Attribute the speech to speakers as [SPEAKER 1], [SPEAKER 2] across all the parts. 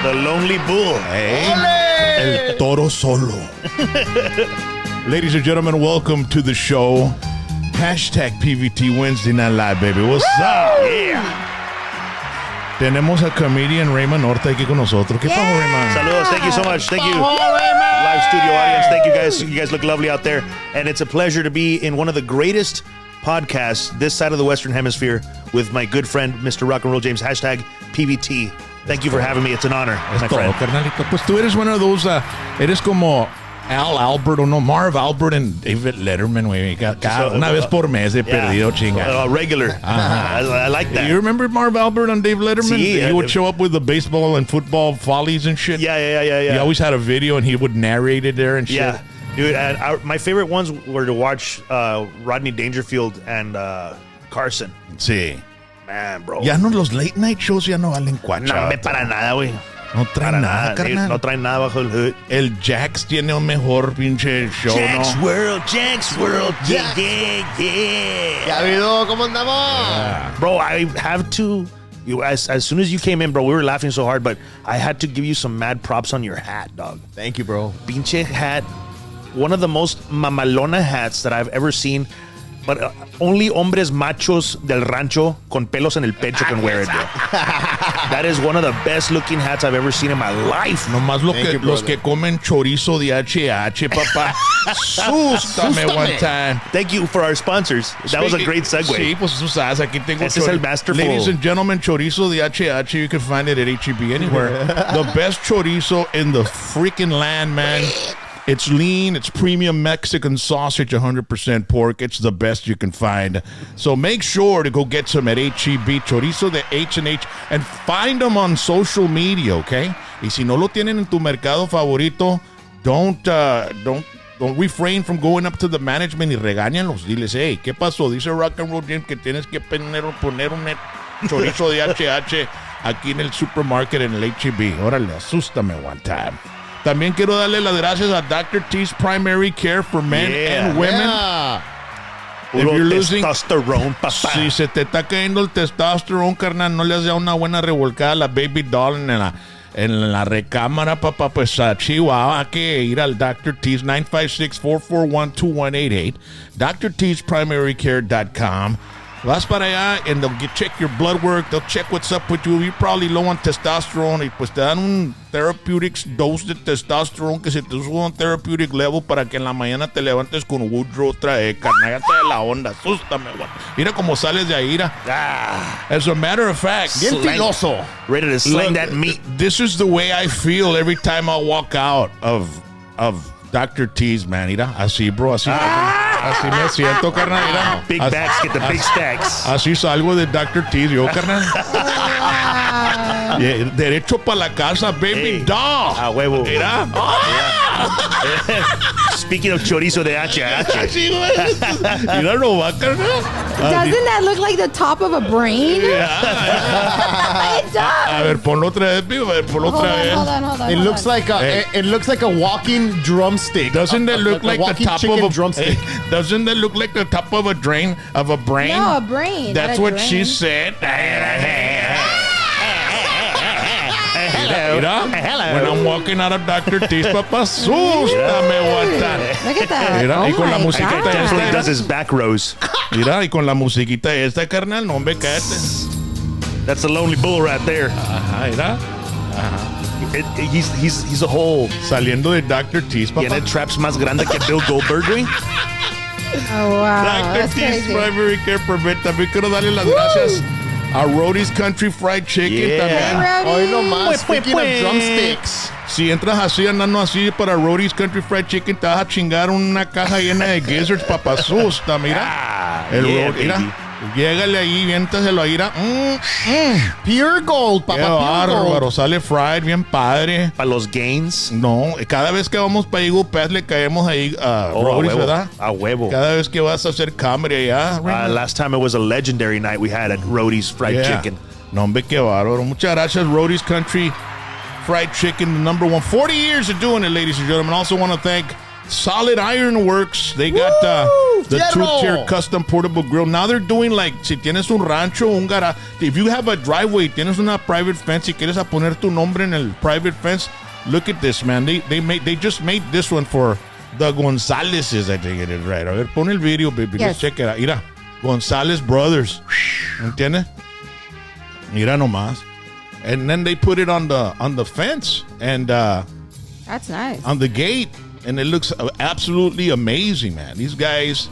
[SPEAKER 1] The Lonely Bull.
[SPEAKER 2] Hey. El Toro Solo. Ladies and gentlemen, welcome to the show. Hashtag PVT Wednesday Night Live, baby. What's up?
[SPEAKER 1] Yeah.
[SPEAKER 2] Tenemos a comedian Raymond Orta aquí con nosotros. ¿Qué pasó, Raymond?
[SPEAKER 1] Saludos. Thank you so much. Thank you. Live studio audience. Thank you guys. You guys look lovely out there. And it's a pleasure to be in one of the greatest podcasts this side of the Western Hemisphere with my good friend, Mr. Rock and Roll James. Hashtag PVT. Thank you for having me. It's an honor, my friend.
[SPEAKER 2] Carnalito. Pues tú eres one of those, eres como Al Albert o no, Marv Albert and David Letterman, güey. Una vez por mes he perdido, chinga.
[SPEAKER 1] Regular. I like that.
[SPEAKER 2] You remember Marv Albert on Dave Letterman?
[SPEAKER 1] Sí,
[SPEAKER 2] he would show up with the baseball and football follies and shit.
[SPEAKER 1] Yeah.
[SPEAKER 2] He always had a video and he would narrate it there and shit.
[SPEAKER 1] Yeah. Dude, and my favorite ones were to watch Rodney Dangerfield and Carson.
[SPEAKER 2] Sí.
[SPEAKER 1] Man, bro.
[SPEAKER 2] Ya no, los late night shows ya no valen cuacha.
[SPEAKER 1] No me para nada, güey.
[SPEAKER 2] No traen nada, carnal.
[SPEAKER 1] No traen nada bajo el hood.
[SPEAKER 2] El Jax tiene un mejor pinche show,
[SPEAKER 1] Jack's
[SPEAKER 2] ¿no?
[SPEAKER 1] Jack's World. Yeah.
[SPEAKER 3] Ya habido, ¿cómo andamos?
[SPEAKER 2] Yeah.
[SPEAKER 1] Bro, I have to. As soon as you came in, bro, we were laughing so hard, but I had to give you some mad props on your hat, dog.
[SPEAKER 3] Thank you, bro.
[SPEAKER 1] Pinche hat. One of the most mamalona hats that I've ever seen. But only hombres machos del rancho con pelos en el pecho can wear it, bro. That is one of the best looking hats I've ever seen in my life.
[SPEAKER 2] Nomás los que comen chorizo de H&H, papá. Sústame one time.
[SPEAKER 1] Thank you for our sponsors. That was a great segue.
[SPEAKER 2] Sí, pues tú sabes, aquí tengo
[SPEAKER 1] Ese es el masterful.
[SPEAKER 2] Ladies and gentlemen, chorizo de H&H, you can find it at H-E-B anywhere. The best chorizo in the freaking land, man. It's lean, it's premium Mexican sausage, 100% pork. It's the best you can find. So make sure to go get some at H-E-B, chorizo de H&H, and find them on social media, okay? Y si no lo tienen en tu mercado favorito, don't refrain from going up to the management y regáñalos. Diles, hey, ¿qué pasó? Dice Rock and Roll Jim que tienes que poner un chorizo de H&H aquí en el supermarket en el H-E-B. Órale, asústame one time. También quiero darle las gracias a Dr. T's Primary Care for Men and Women.
[SPEAKER 3] Yeah.
[SPEAKER 2] If you're losing
[SPEAKER 1] testosterone, papá.
[SPEAKER 2] Si se te está cayendo el testosterone, carnal, no le has dado una buena revolcada a la baby doll en la recámara, papá, pues a Chihuahua, hay que ir al Dr. T's 956-441-2188, drt'sprimarycare.com. Vas para allá and they'll check your blood work, they'll check what's up with you. You're probably low on testosterone y pues te dan un therapeutic dose de testosterone que se te sube a un therapeutic level para que en la mañana te levantes con Woodrow otra vez, carnal, de la onda, asústame, güey. Mira cómo sales de ahí. As a matter of fact,
[SPEAKER 3] Bien filoso.
[SPEAKER 1] Ready to sling that meat.
[SPEAKER 2] This is the way I feel every time I walk out of Dr. T's, man. Mira, así, bro, así. Así me siento, carnal. Mira.
[SPEAKER 1] Big backs get the big stacks.
[SPEAKER 2] Así salgo de Dr. T's, yo, carnal. Derecho para la casa, baby doll.
[SPEAKER 1] A huevo.
[SPEAKER 2] Mira.
[SPEAKER 1] Speaking of chorizo de H&H.
[SPEAKER 2] Mira, no va, carnal.
[SPEAKER 4] Doesn't that look like the top of a brain? It does.
[SPEAKER 2] A ver, ponlo otra vez, pico. A ver, ponlo otra vez.
[SPEAKER 4] Hold on.
[SPEAKER 3] It looks like a walking drumstick.
[SPEAKER 2] Doesn't that look like the top of a
[SPEAKER 3] drumstick?
[SPEAKER 2] Doesn't that look like the top of a brain?
[SPEAKER 4] No, a brain.
[SPEAKER 2] That's what she said. Mira, when I'm walking out of Dr. T's, papá, sústame one time.
[SPEAKER 4] Look at that.
[SPEAKER 2] Mira, y con la musiquita
[SPEAKER 1] That's when he
[SPEAKER 2] esta.
[SPEAKER 1] does his back rows.
[SPEAKER 2] Mira, y con la musiquita esta, carnal, no, hombre, cállate.
[SPEAKER 1] That's a lonely bull right there.
[SPEAKER 2] Ajá, mira.
[SPEAKER 1] He's a whole.
[SPEAKER 2] Saliendo de Dr. T's, papá.
[SPEAKER 1] Tiene traps más grande que Bill Goldberg, güey.
[SPEAKER 4] Oh, wow.
[SPEAKER 2] Dr.
[SPEAKER 4] That's
[SPEAKER 2] T's
[SPEAKER 4] crazy.
[SPEAKER 2] Primary Care Prevent. También quiero darle las gracias a Rody's Country Fried Chicken.
[SPEAKER 1] Yeah.
[SPEAKER 2] También.
[SPEAKER 3] Hoy nomás, speaking of drumsticks.
[SPEAKER 2] Si entras así, andando así para Rody's Country Fried Chicken, te vas a chingar una caja llena de gizzards, papá, susta, mira.
[SPEAKER 1] Yeah,
[SPEAKER 2] Mira.
[SPEAKER 1] baby.
[SPEAKER 2] Llégale ahí, viéntaselo ahí, mira.
[SPEAKER 3] Pure gold,
[SPEAKER 2] Qué
[SPEAKER 3] papá. Pure
[SPEAKER 2] bárbaro,
[SPEAKER 3] gold.
[SPEAKER 2] sale fried, bien padre.
[SPEAKER 1] Para los gains.
[SPEAKER 2] No, cada vez que vamos para Eagle Pass le caemos ahí a Rody's, ¿verdad?
[SPEAKER 1] A huevo.
[SPEAKER 2] Cada vez que vas a hacer comedy allá.
[SPEAKER 1] Last time it was a legendary night we had at Rody's Fried Chicken.
[SPEAKER 2] No, hombre, qué bárbaro. Muchas gracias, Rody's Country Fried Chicken, the number one. 40 years of doing it, ladies and gentlemen. Also want to thank Solid Iron Works. They got the
[SPEAKER 3] Fierro.
[SPEAKER 2] 2-tier custom portable grill. Now they're doing like, si tienes un rancho, un garage, if you have a driveway, tienes una private fence, y quieres a poner tu nombre en el private fence, look at this, man. They just made this one for the Gonzalez's, I think it is right. A ver, pon el video, baby.
[SPEAKER 4] Yes.
[SPEAKER 2] Let's check it out. Mira, Gonzalez Brothers. ¿Entiendes? Mira nomás. And then they put it on the fence and
[SPEAKER 4] That's nice.
[SPEAKER 2] on the gate, and it looks absolutely amazing, man. These guys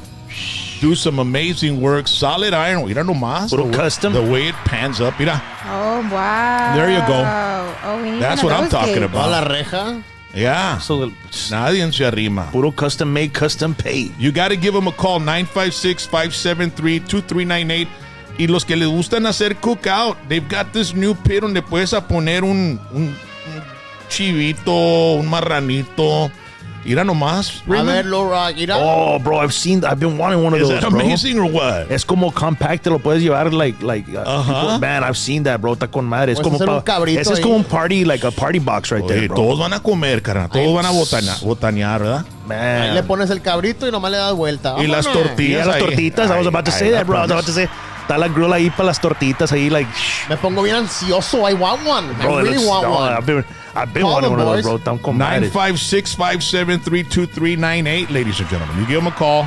[SPEAKER 2] do some amazing work. Solid iron. Mira nomás.
[SPEAKER 1] Puro custom.
[SPEAKER 2] The way it pans up. Mira.
[SPEAKER 4] Oh, wow.
[SPEAKER 2] There you go.
[SPEAKER 4] Oh, we need
[SPEAKER 2] That's
[SPEAKER 4] one
[SPEAKER 2] what
[SPEAKER 4] of
[SPEAKER 2] I'm
[SPEAKER 4] those
[SPEAKER 2] talking
[SPEAKER 4] gates.
[SPEAKER 2] about.
[SPEAKER 3] La reja.
[SPEAKER 2] Yeah.
[SPEAKER 1] So,
[SPEAKER 2] Nadie se arrima.
[SPEAKER 1] puro custom made, custom paid.
[SPEAKER 2] You got to give them a call, 956-573-2398. Y los que les gustan hacer cookout, they've got this new pit donde puedes a poner un chivito, un marranito. Mira nomás.
[SPEAKER 3] A ver, Laura, mira.
[SPEAKER 1] Oh, bro, I've been wanting one of
[SPEAKER 2] Is
[SPEAKER 1] those,
[SPEAKER 2] that
[SPEAKER 1] bro.
[SPEAKER 2] amazing or what?
[SPEAKER 1] Es como compact, te lo puedes llevar man, I've seen that, bro. Está con madre. Es
[SPEAKER 3] Puedes
[SPEAKER 1] como
[SPEAKER 3] hacer un cabrito
[SPEAKER 1] ese es
[SPEAKER 3] ahí.
[SPEAKER 1] como un party, like a party box right there,
[SPEAKER 2] Oye,
[SPEAKER 1] bro.
[SPEAKER 2] todos van a comer, carnal. Todos van a botanear, ¿verdad?
[SPEAKER 3] Ahí le
[SPEAKER 1] Man.
[SPEAKER 3] pones el cabrito y nomás le das vuelta.
[SPEAKER 2] Y las
[SPEAKER 3] Vámonos.
[SPEAKER 2] tortillas.
[SPEAKER 1] Yeah, las
[SPEAKER 2] ahí.
[SPEAKER 1] tortitas. I was about to say that, bro. I was about to say, está la grill ahí para las tortitas ahí, like,
[SPEAKER 3] Me pongo bien ansioso. I want one.
[SPEAKER 1] bro,
[SPEAKER 3] I
[SPEAKER 1] it
[SPEAKER 3] really
[SPEAKER 1] looks,
[SPEAKER 3] want
[SPEAKER 1] no,
[SPEAKER 3] one.
[SPEAKER 1] I've been
[SPEAKER 3] Call
[SPEAKER 1] wanting
[SPEAKER 3] them,
[SPEAKER 1] one of those,
[SPEAKER 3] boys.
[SPEAKER 1] bro. Están con madre.
[SPEAKER 2] 956-573-2398, ladies and gentlemen. You give them a call,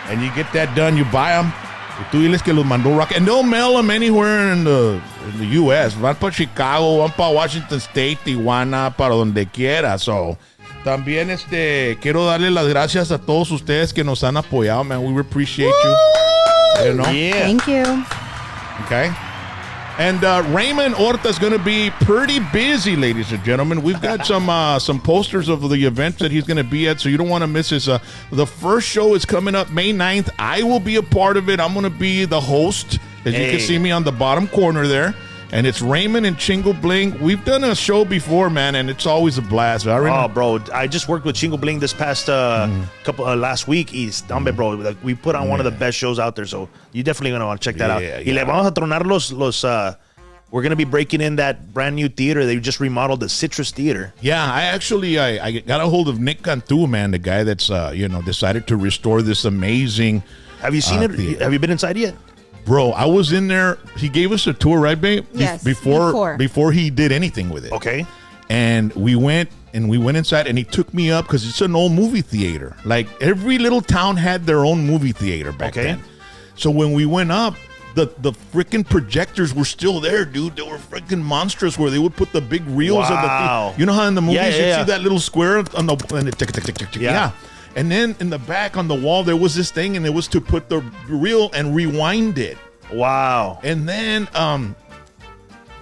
[SPEAKER 2] and you get that done. You buy them. Y tú diles que los mandó Rock. And they'll mail them anywhere in the U.S. Van para Chicago, van para Washington State, Tijuana, para donde quiera. So, también quiero darle las gracias a todos ustedes que nos han apoyado, man. We appreciate you. You know?
[SPEAKER 1] Yeah.
[SPEAKER 4] Thank you.
[SPEAKER 2] Okay. And Raymond Orta is going to be pretty busy, ladies and gentlemen. We've got some posters of the events that he's going to be at, so you don't want to miss his. The first show is coming up May 9th. I will be a part of it. I'm going to be the host, as you can see me on the bottom corner there. And it's Raymond and Chingo Bling. We've done a show before, man, and it's always a blast.
[SPEAKER 1] Oh, bro, I just worked with Chingo Bling this past last week. Hombre, bro, like, we put on one of the best shows out there, so you definitely gonna want to check that out. Y le vamos a tronar we're gonna be breaking in that brand new theater. They just remodeled the Citrus Theater.
[SPEAKER 2] Yeah, I got a hold of Nick Cantu, man, the guy that's decided to restore this amazing.
[SPEAKER 1] Have you seen it?
[SPEAKER 2] theater.
[SPEAKER 1] Have you been inside yet?
[SPEAKER 2] Bro, I was in there. He gave us a tour, right, babe?
[SPEAKER 4] Yes,
[SPEAKER 2] Before he did anything with it.
[SPEAKER 1] Okay.
[SPEAKER 2] And we went inside, and he took me up because it's an old movie theater. Like every little town had their own movie theater back then. So when we went up, the freaking projectors were still there, dude. They were freaking monstrous where they would put the big reels of the. You know how in the movies you see that little square on the and it tick, tick, tick, tick, tick. Yeah. And then in the back on the wall there was this thing, and it was to put the reel and rewind it.
[SPEAKER 1] Wow.
[SPEAKER 2] And then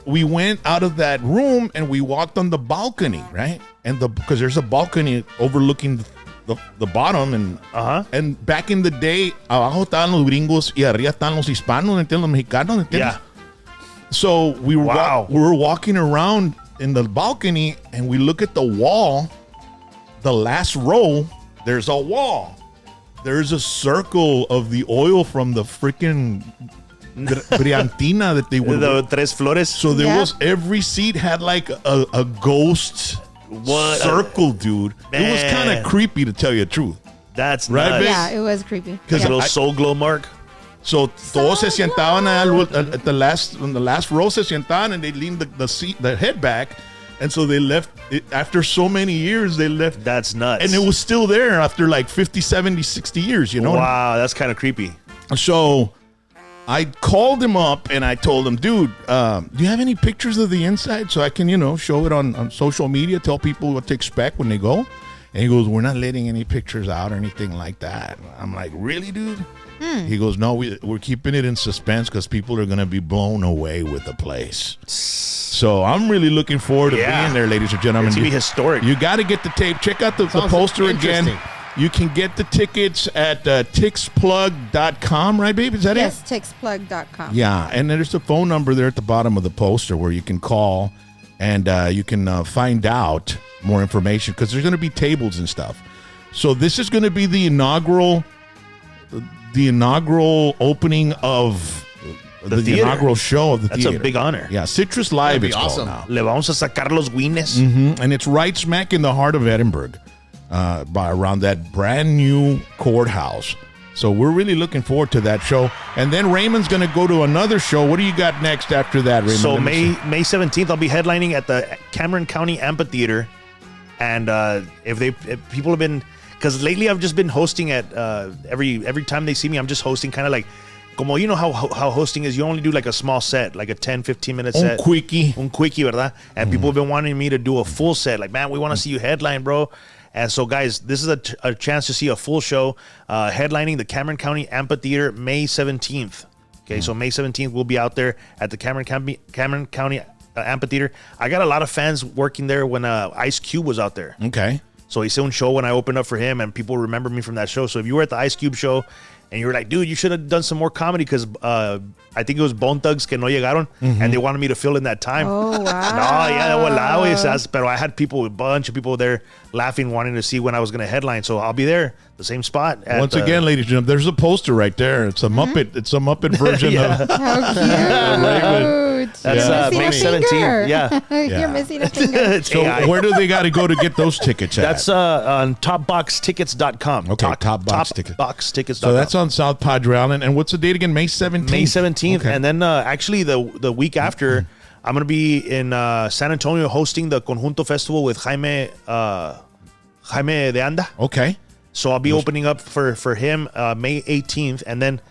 [SPEAKER 2] we went out of that room and we walked on the balcony, right? And because there's a balcony overlooking the bottom, and back in the day, abajo estaban los gringos y arriba estaban los hispanos, ¿entiendes? Los mexicanos, ¿entiendes?
[SPEAKER 1] Yeah.
[SPEAKER 2] So we were walking around in the balcony, and we look at the wall. The last row, there's a wall. There's a circle of the oil from the freaking Briantina that they would.
[SPEAKER 1] The Tres Flores.
[SPEAKER 2] So there was, every seat had like a ghost circle, dude.
[SPEAKER 1] Man.
[SPEAKER 2] It was kind of creepy, to tell you the truth.
[SPEAKER 1] That's
[SPEAKER 2] Right,
[SPEAKER 1] nuts.
[SPEAKER 2] babe?
[SPEAKER 4] Yeah, it was creepy.
[SPEAKER 2] Because
[SPEAKER 1] A little soul glow mark.
[SPEAKER 2] So todos se sientaban at the last row se sientaban, and they leaned the head back, and so they left after so many years. They left.
[SPEAKER 1] That's nuts.
[SPEAKER 2] And it was still there after like 50, 70, 60 years, you know?
[SPEAKER 1] Wow, that's kind of creepy.
[SPEAKER 2] So I called him up and I told him, dude, do you have any pictures of the inside so I can, show it on social media, tell people what to expect when they go? And he goes, we're not letting any pictures out or anything like that. I'm like, really, dude? He goes, no, we're keeping it in suspense because people are going to be blown away with the place. So I'm really looking forward to being there, ladies and gentlemen.
[SPEAKER 1] It's going to be historic.
[SPEAKER 2] You got to get the tape. Check out the poster again. You can get the tickets at tixplug.com, right, babe? Is that
[SPEAKER 4] Yes,
[SPEAKER 2] it?
[SPEAKER 4] tixplug.com.
[SPEAKER 2] Yeah, and there's a phone number there at the bottom of the poster where you can call and you can find out more information because there's going to be tables and stuff. So this is going to be the inaugural opening of the inaugural show of the theater.
[SPEAKER 1] That's a big honor.
[SPEAKER 2] Yeah, Citrus Live
[SPEAKER 3] That'd be
[SPEAKER 2] it's
[SPEAKER 3] awesome.
[SPEAKER 2] called now.
[SPEAKER 1] Le vamos a sacar los guines.
[SPEAKER 2] And it's right smack in the heart of Edinburgh. by around that brand new courthouse. So we're really looking forward to that show. And then Raymond's going to go to another show. What do you got next after that, Raymond?
[SPEAKER 1] So May 17th, I'll be headlining at the Cameron County Amphitheater. And if people have been, because lately I've just been hosting at every time they see me, I'm just hosting kind of like, como you know how hosting is, you only do like a small set, like a 10-15 minute set.
[SPEAKER 2] Un quickie,
[SPEAKER 1] ¿verdad? And people have been wanting me to do a full set. Like, man, we want to see you headline, bro. And so, guys, this is a chance to see a full show headlining the Cameron County Amphitheater May 17th. Okay, so May 17th, we'll be out there at the Cameron County Amphitheater. I got a lot of fans working there when Ice Cube was out there.
[SPEAKER 2] Okay.
[SPEAKER 1] So hice un show when I opened up for him, and people remember me from that show. So if you were at the Ice Cube show and you were like, dude, you should have done some more comedy because I think it was Bone Thugs que no llegaron, and they wanted me to fill in that time.
[SPEAKER 4] Oh, wow.
[SPEAKER 1] No, yeah, volado, esas, pero I had a bunch of people there laughing, wanting to see when I was going to headline. So I'll be there, the same spot.
[SPEAKER 2] Once again, ladies and gentlemen, there's a poster right there. It's a Muppet. It's a Muppet version of
[SPEAKER 4] How cute.
[SPEAKER 2] Raymond.
[SPEAKER 1] That's
[SPEAKER 4] You're
[SPEAKER 1] May
[SPEAKER 4] missing a
[SPEAKER 1] 17th.
[SPEAKER 4] finger.
[SPEAKER 1] Yeah.
[SPEAKER 4] You're missing a finger.
[SPEAKER 1] It's
[SPEAKER 2] So
[SPEAKER 1] AI.
[SPEAKER 2] where do they got to go to get those tickets at?
[SPEAKER 1] That's on topboxtickets.com.
[SPEAKER 2] Okay, Topbox Tickets.
[SPEAKER 1] Topboxtickets.com.
[SPEAKER 2] So that's on South Padre Island. And what's the date again? May 17th?
[SPEAKER 1] May 17th.
[SPEAKER 2] Okay.
[SPEAKER 1] And then actually the week after, I'm going to be in San Antonio hosting the Conjunto Festival with Jaime de Anda.
[SPEAKER 2] Okay.
[SPEAKER 1] So I'll be opening up for him May 18th. And then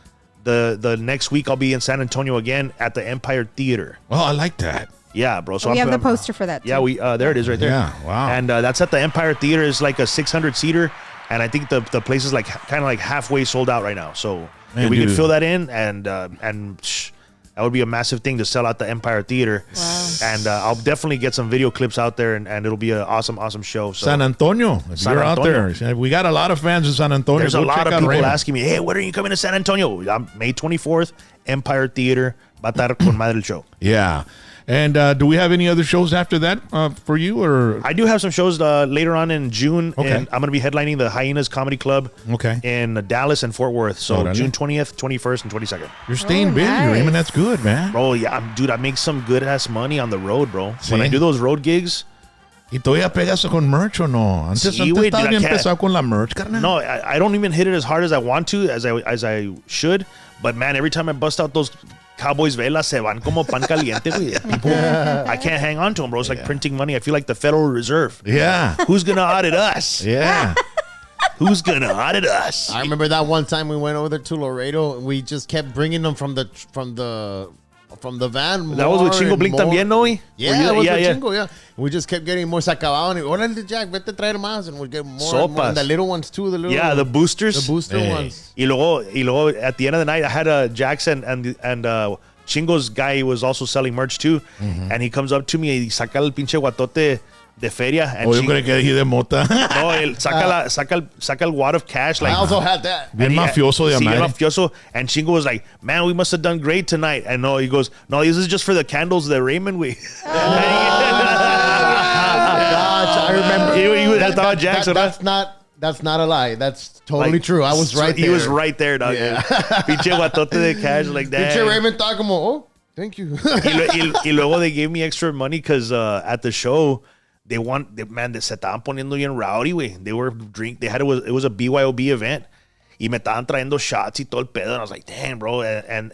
[SPEAKER 1] the next week I'll be in San Antonio again at the Empire Theater.
[SPEAKER 2] Oh, I like that.
[SPEAKER 1] Yeah, bro. So
[SPEAKER 4] We have the
[SPEAKER 1] I'm-
[SPEAKER 4] poster for that.
[SPEAKER 1] Yeah,
[SPEAKER 4] too.
[SPEAKER 1] we there it is right there.
[SPEAKER 2] Yeah, wow.
[SPEAKER 1] And that's at the Empire Theater. It's like a 600 seater, and I think the place is like kind of like halfway sold out right now. So
[SPEAKER 2] Man,
[SPEAKER 1] if we
[SPEAKER 2] dude.
[SPEAKER 1] can fill that in, and that would be a massive thing to sell out the Empire Theater.
[SPEAKER 4] Wow.
[SPEAKER 1] And I'll definitely get some video clips out there, and it'll be an awesome show. So
[SPEAKER 2] San Antonio. If
[SPEAKER 1] San
[SPEAKER 2] you're out
[SPEAKER 1] Antonio.
[SPEAKER 2] there. We got a lot of fans in San Antonio.
[SPEAKER 1] there's a
[SPEAKER 2] Go
[SPEAKER 1] lot
[SPEAKER 2] check
[SPEAKER 1] of
[SPEAKER 2] out
[SPEAKER 1] people
[SPEAKER 2] Raymond.
[SPEAKER 1] asking me, hey, when are you coming to San Antonio? I'm May 24th, Empire Theater. Va a estar con madre el show.
[SPEAKER 2] Yeah. And do we have any other shows after that for you? Or
[SPEAKER 1] I do have some shows later on in June,
[SPEAKER 2] Okay.
[SPEAKER 1] and I'm going to be headlining the Hyenas Comedy Club
[SPEAKER 2] Okay.
[SPEAKER 1] in Dallas and Fort Worth. So
[SPEAKER 2] Órale.
[SPEAKER 1] June 20th, 21st, and 22nd.
[SPEAKER 2] You're staying
[SPEAKER 4] Oh,
[SPEAKER 2] busy,
[SPEAKER 4] nice.
[SPEAKER 2] Raymond. That's good, man.
[SPEAKER 1] Bro, yeah, dude, I make some good-ass money on the road, bro. When I
[SPEAKER 2] Sí.
[SPEAKER 1] do those road gigs,
[SPEAKER 2] ¿Y todavía pegas con merch o no? Antes,
[SPEAKER 1] Sí,
[SPEAKER 2] antes
[SPEAKER 1] güey,
[SPEAKER 2] estabas
[SPEAKER 1] dude, I
[SPEAKER 2] bien
[SPEAKER 1] can't-
[SPEAKER 2] pesado con la merch, carnal.
[SPEAKER 1] no, I don't even hit it as hard as I want to, as I should. But, man, every time I bust out those Cowboys velas, se van como pan caliente, güey. People, I can't hang on to them, bro. It's like printing money. I feel like the Federal Reserve.
[SPEAKER 2] Yeah.
[SPEAKER 1] Who's going to audit us?
[SPEAKER 2] Yeah.
[SPEAKER 1] Who's going to audit us?
[SPEAKER 3] I remember that one time we went over there to Laredo and we just kept bringing them from the van.
[SPEAKER 1] That was with
[SPEAKER 3] more
[SPEAKER 1] Chingo
[SPEAKER 3] and
[SPEAKER 1] Blink
[SPEAKER 3] more.
[SPEAKER 1] también, ¿no, güey?
[SPEAKER 3] Yeah,
[SPEAKER 1] Were you-
[SPEAKER 3] it was
[SPEAKER 1] yeah,
[SPEAKER 3] with
[SPEAKER 1] yeah.
[SPEAKER 3] Chingo, yeah. And we just kept getting more. Se acababan. Órale, Jack, vete a traer más. And we'd get more. And more.
[SPEAKER 1] Sopas.
[SPEAKER 3] And the little ones too. The little
[SPEAKER 1] Yeah, the boosters.
[SPEAKER 3] the booster
[SPEAKER 2] Hey.
[SPEAKER 3] ones.
[SPEAKER 1] Y luego, at the end of the night, I had Jackson and Chingo's guy was also selling merch too. And he comes up to me y saca el pinche guatote de feria. And
[SPEAKER 2] O yo
[SPEAKER 1] Chingo-
[SPEAKER 2] creo que dije de mota.
[SPEAKER 1] no, saca el wad of cash. Like,
[SPEAKER 3] I also had that.
[SPEAKER 2] Bien
[SPEAKER 1] and he-
[SPEAKER 2] mafioso de
[SPEAKER 1] sí, bien
[SPEAKER 2] madre.
[SPEAKER 1] mafioso. And Chingo was like, man, we must have done great tonight. And no, he goes, no, this is just for the candles that Raymond we.
[SPEAKER 3] Gosh, I remember.
[SPEAKER 1] He was- estaba Jackson,
[SPEAKER 3] That's not a lie. That's totally
[SPEAKER 1] Like,
[SPEAKER 3] true. I was right there.
[SPEAKER 1] He was right there, dog.
[SPEAKER 3] Yeah.
[SPEAKER 1] Pinche guatote de cash like that.
[SPEAKER 3] Pinche Raymond estaba como, oh, thank you.
[SPEAKER 1] y luego they gave me extra money because at the show se estaban poniendo bien rowdy, güey. It was a BYOB event. Y me estaban trayendo shots y todo el pedo. And I was like, damn, bro. And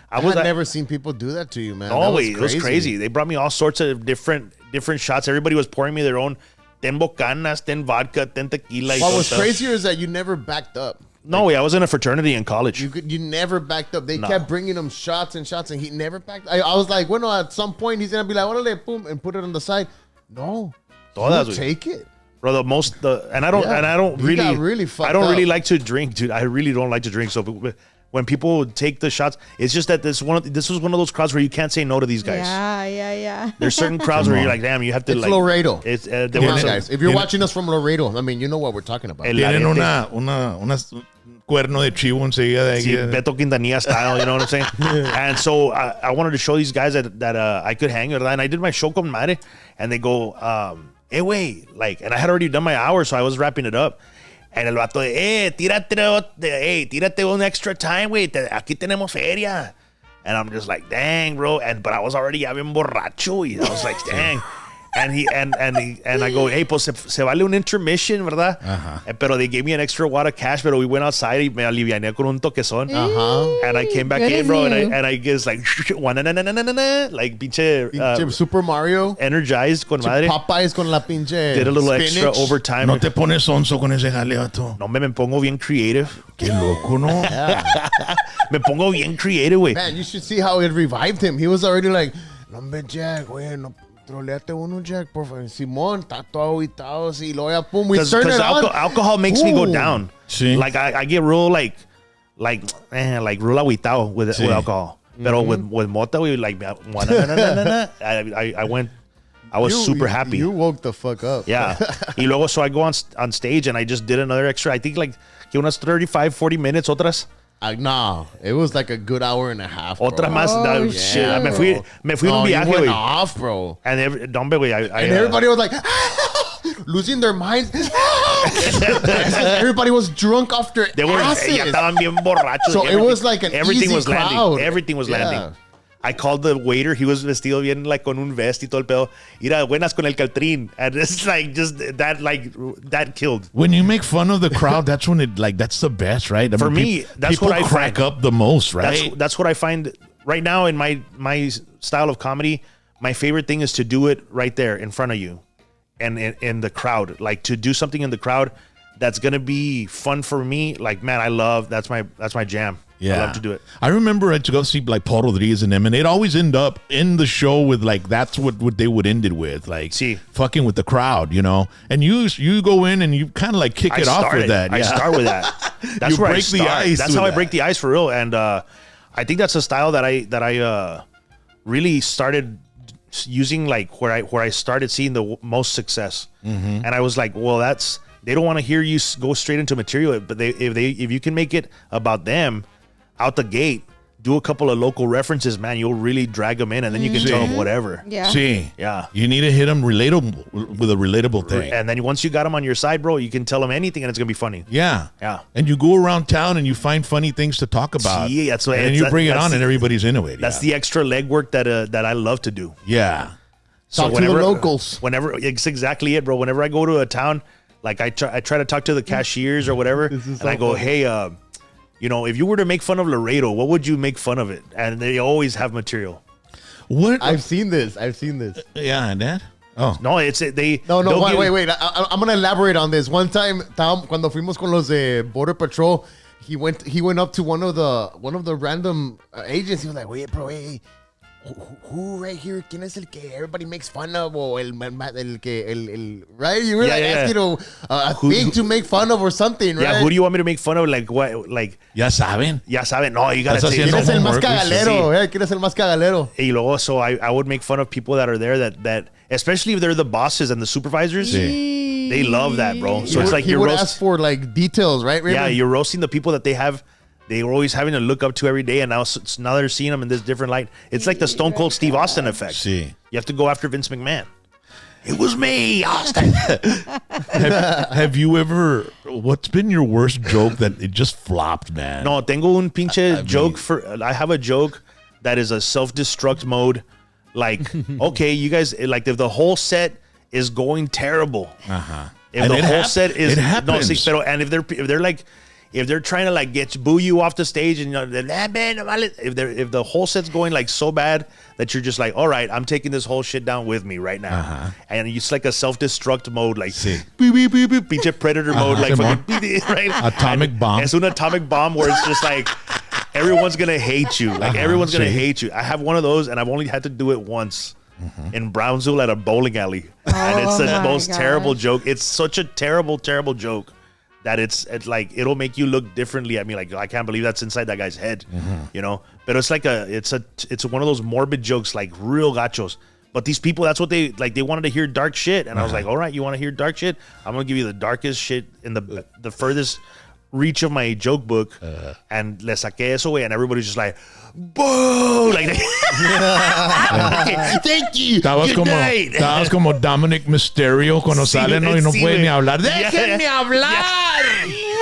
[SPEAKER 1] I was
[SPEAKER 3] I've never seen people do that to you, man.
[SPEAKER 1] no,
[SPEAKER 3] That
[SPEAKER 1] way. It was crazy. They brought me all sorts of different shots. Everybody was pouring me their own 10 bocanas, 10 vodka, 10 tequila. y
[SPEAKER 3] What
[SPEAKER 1] todo
[SPEAKER 3] was
[SPEAKER 1] stuff.
[SPEAKER 3] crazier is that you never backed up.
[SPEAKER 1] No, way. I was in a fraternity in college.
[SPEAKER 3] You never backed up. They
[SPEAKER 1] No.
[SPEAKER 3] kept bringing him shots and shots, and he never backed. I was like, well, no, at some point he's gonna be like, "Órale, boom," and put it on the side. No,
[SPEAKER 1] Todas,
[SPEAKER 3] you
[SPEAKER 1] güey.
[SPEAKER 3] take it.
[SPEAKER 1] Bro, and I don't
[SPEAKER 3] You got really fucked
[SPEAKER 1] I don't really
[SPEAKER 3] up.
[SPEAKER 1] like to drink, dude. I really don't like to drink. So when people take the shots, it's just that this was one of those crowds where you can't say no to these guys.
[SPEAKER 4] Yeah.
[SPEAKER 1] There's certain crowds where you're like, damn, you have to
[SPEAKER 3] It's
[SPEAKER 1] like
[SPEAKER 3] Laredo.
[SPEAKER 1] It's there
[SPEAKER 3] Come
[SPEAKER 1] were
[SPEAKER 3] on,
[SPEAKER 1] some-
[SPEAKER 3] guys. If you're watching us from Laredo, I mean, you know what we're talking about.
[SPEAKER 1] El
[SPEAKER 2] Tienen
[SPEAKER 1] arete.
[SPEAKER 2] unas cuerno de chivo enseguida de
[SPEAKER 1] Sí,
[SPEAKER 2] ahí.
[SPEAKER 1] Beto Quintanilla style, you know what I'm saying? And so I wanted to show these guys that I could hang, ¿verdad? And I did my show con madre, and they go, hey, wait, like, and I had already done my hour, so I was wrapping it up. And el vato de, tírate un extra time, güey, aquí tenemos feria. And I'm just like, dang, bro. But I was already ya bien borracho, y I was like, dang. And I go, hey, pues se vale un intermission, ¿verdad? Pero they gave me an extra wad of cash, pero we went outside y me aliviané con un toquezón. And I came back in, bro, and I guess like like pinche
[SPEAKER 3] Super Mario.
[SPEAKER 1] energized con madre.
[SPEAKER 3] Popeyes con la pinche
[SPEAKER 1] Did a little
[SPEAKER 3] spinach.
[SPEAKER 1] extra overtime.
[SPEAKER 2] No te pones onzo con ese jaleato.
[SPEAKER 1] No, me pongo bien creative.
[SPEAKER 2] Qué loco, ¿no?
[SPEAKER 1] Me pongo bien creative, güey.
[SPEAKER 3] Man, you should see how it revived him. He was already like, no, hombre, Jack, güey, no. Troleate uno, Jack, por favor. Simón, está todo aguitado, sí. Luego ya, pum, we turn it on.
[SPEAKER 1] Alcohol makes me go down.
[SPEAKER 2] Sí.
[SPEAKER 1] Like, I get real, like real aguitado with alcohol. Pero with mota, we like, I was super happy.
[SPEAKER 3] You woke the fuck up.
[SPEAKER 1] Yeah. Y luego, so I go on stage and I just did another extra, I think like, unas 35, 40 minutes, otras.
[SPEAKER 3] Nah, it was like a good hour and a half, bro.
[SPEAKER 1] Otra más. Shit.
[SPEAKER 3] Yeah,
[SPEAKER 1] Me fui en un viaje,
[SPEAKER 3] you went
[SPEAKER 1] güey.
[SPEAKER 3] off, bro.
[SPEAKER 1] And
[SPEAKER 3] Everybody was like, losing their minds. Everybody was drunk off their asses.
[SPEAKER 1] Ya estaban bien borrachos.
[SPEAKER 3] So it was like an
[SPEAKER 1] everything
[SPEAKER 3] easy
[SPEAKER 1] was
[SPEAKER 3] crowd.
[SPEAKER 1] landing. Everything was
[SPEAKER 3] Yeah.
[SPEAKER 1] landing. I called the waiter. He was vestido bien like con un vest y todo el pedo. Mira, buenas con el caltrín. And it's like just that killed.
[SPEAKER 2] When you make fun of the crowd, that's when that's the best, right?
[SPEAKER 1] For me, that's
[SPEAKER 2] people
[SPEAKER 1] what I
[SPEAKER 2] crack
[SPEAKER 1] find.
[SPEAKER 2] up the most, right?
[SPEAKER 1] That's what I find right now in my style of comedy. My favorite thing is to do it right there in front of you and in the crowd. Like to do something in the crowd that's gonna be fun for me. Like, man, that's my jam.
[SPEAKER 2] Yeah.
[SPEAKER 1] I love to do it.
[SPEAKER 2] I remember I had to go see like Paul Rodriguez and them, and they'd always end up in the show with like that's what they would end it with, like fucking with the crowd, you know. And you go in and you kind of like kick it off with that.
[SPEAKER 1] I start with that. That's
[SPEAKER 2] You
[SPEAKER 1] where
[SPEAKER 2] break
[SPEAKER 1] I start.
[SPEAKER 2] the ice.
[SPEAKER 1] That's how I break the ice for real. And I think that's a style that I really started using, like where I started seeing the most success. And I was like, well, they don't want to hear you go straight into material, but if you can make it about them out the gate, do a couple of local references, man, you'll really drag them in, and then you can tell them whatever.
[SPEAKER 4] Yeah.
[SPEAKER 2] See,
[SPEAKER 1] Yeah.
[SPEAKER 2] you need to hit them relatable with a relatable thing.
[SPEAKER 1] And then once you got them on your side, bro, you can tell them anything, and it's gonna be funny.
[SPEAKER 2] Yeah.
[SPEAKER 1] Yeah.
[SPEAKER 2] And you go around town and you find funny things to talk about.
[SPEAKER 1] See, that's what-
[SPEAKER 2] and you bring it
[SPEAKER 1] that's
[SPEAKER 2] on
[SPEAKER 1] the-
[SPEAKER 2] and everybody's into it.
[SPEAKER 1] That's the extra legwork that I love to do.
[SPEAKER 2] Yeah.
[SPEAKER 3] Talk to the locals.
[SPEAKER 1] Whenever it's exactly it, bro. Whenever I go to a town, like I try to talk to the cashiers or whatever, and I go, hey, if you were to make fun of Laredo, what would you make fun of it? And they always have material.
[SPEAKER 2] What?
[SPEAKER 3] I've seen this.
[SPEAKER 2] Yeah, and that? Oh.
[SPEAKER 1] No, they.
[SPEAKER 3] No,
[SPEAKER 1] they'll give-
[SPEAKER 3] wait. I'm gonna elaborate on this. One time, cuando fuimos con los de Border Patrol, he went up to one of the random agents. He was like, "Wait, bro, hey, who right here? ¿Quién es el que everybody makes fun of? Or el right? You were asking a thing to make fun of or something, right?
[SPEAKER 1] Yeah, who do you want me to make fun of? Like what? Like
[SPEAKER 2] Ya saben.
[SPEAKER 1] ya saben. No, you gotta
[SPEAKER 2] Estás
[SPEAKER 1] say.
[SPEAKER 2] haciendo
[SPEAKER 3] ¿Quién es el más
[SPEAKER 2] homework,
[SPEAKER 3] cagalero? ¿Quién es el más cagalero?
[SPEAKER 1] Y luego, so I would make fun of people that are there that especially if they're the bosses and the supervisors. They love that, bro. So it's like
[SPEAKER 3] he
[SPEAKER 1] you're
[SPEAKER 3] would ask for like details, right?
[SPEAKER 1] Yeah,
[SPEAKER 3] Raymond?
[SPEAKER 1] you're roasting the people that they were always having to look up to every day, and now they're seeing them in this different light. It's like the Stone Cold Steve Austin effect.
[SPEAKER 2] Sí.
[SPEAKER 1] You have to go after Vince McMahon. It was me, Austin.
[SPEAKER 2] Have you ever, what's been your worst joke that it just flopped, man?
[SPEAKER 1] No, tengo un pinche joke I have a joke that is a self-destruct mode. Like, okay, you guys, like if the whole set is going terrible. If
[SPEAKER 2] And
[SPEAKER 1] the
[SPEAKER 2] it
[SPEAKER 1] whole set is
[SPEAKER 2] it happens.
[SPEAKER 1] and if they're trying to like boo you off the stage, and if the whole set's going like so bad that you're just like, all right, I'm taking this whole shit down with me right now, and it's like a self-destruct mode, like beep, beep, beep, beep, pinche predator mode, like fucking, right?
[SPEAKER 2] Atomic bomb.
[SPEAKER 1] It's an atomic bomb where it's just like everyone's gonna hate you, like everyone's gonna hate you. I have one of those, and I've only had to do it once. In Brownsville at a bowling alley, and it's the most terrible joke. It's such a terrible joke that it's like it'll make you look differently at me. Like, I can't believe that's inside that guy's head, you know. But it's like it's one of those morbid jokes, like real gachos. But these people, that's what they like. They wanted to hear dark shit, and I was like, all right, you want to hear dark shit? I'm gonna give you the darkest shit in the furthest reach of my joke book, and le saqué eso, and everybody's just like, boo! Like, thank you.
[SPEAKER 2] Estabas como Dominic Mysterio cuando sale, ¿no? Y no puede ni hablar.
[SPEAKER 1] Yeah.
[SPEAKER 2] ¡Déjenme hablar!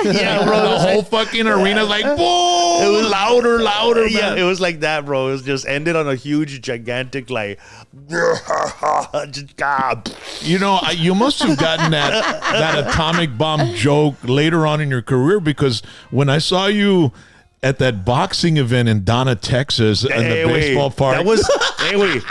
[SPEAKER 1] Yeah, bro.
[SPEAKER 2] The whole fucking arena's like, boom. It was louder,
[SPEAKER 1] Yeah,
[SPEAKER 2] man.
[SPEAKER 1] it was like that, bro. It was just ended on a huge, gigantic, like, just, God.
[SPEAKER 2] You know, you must have gotten that atomic bomb joke later on in your career, because when I saw you at that boxing event in Donna, Texas, in the baseball park.
[SPEAKER 1] That was, wait.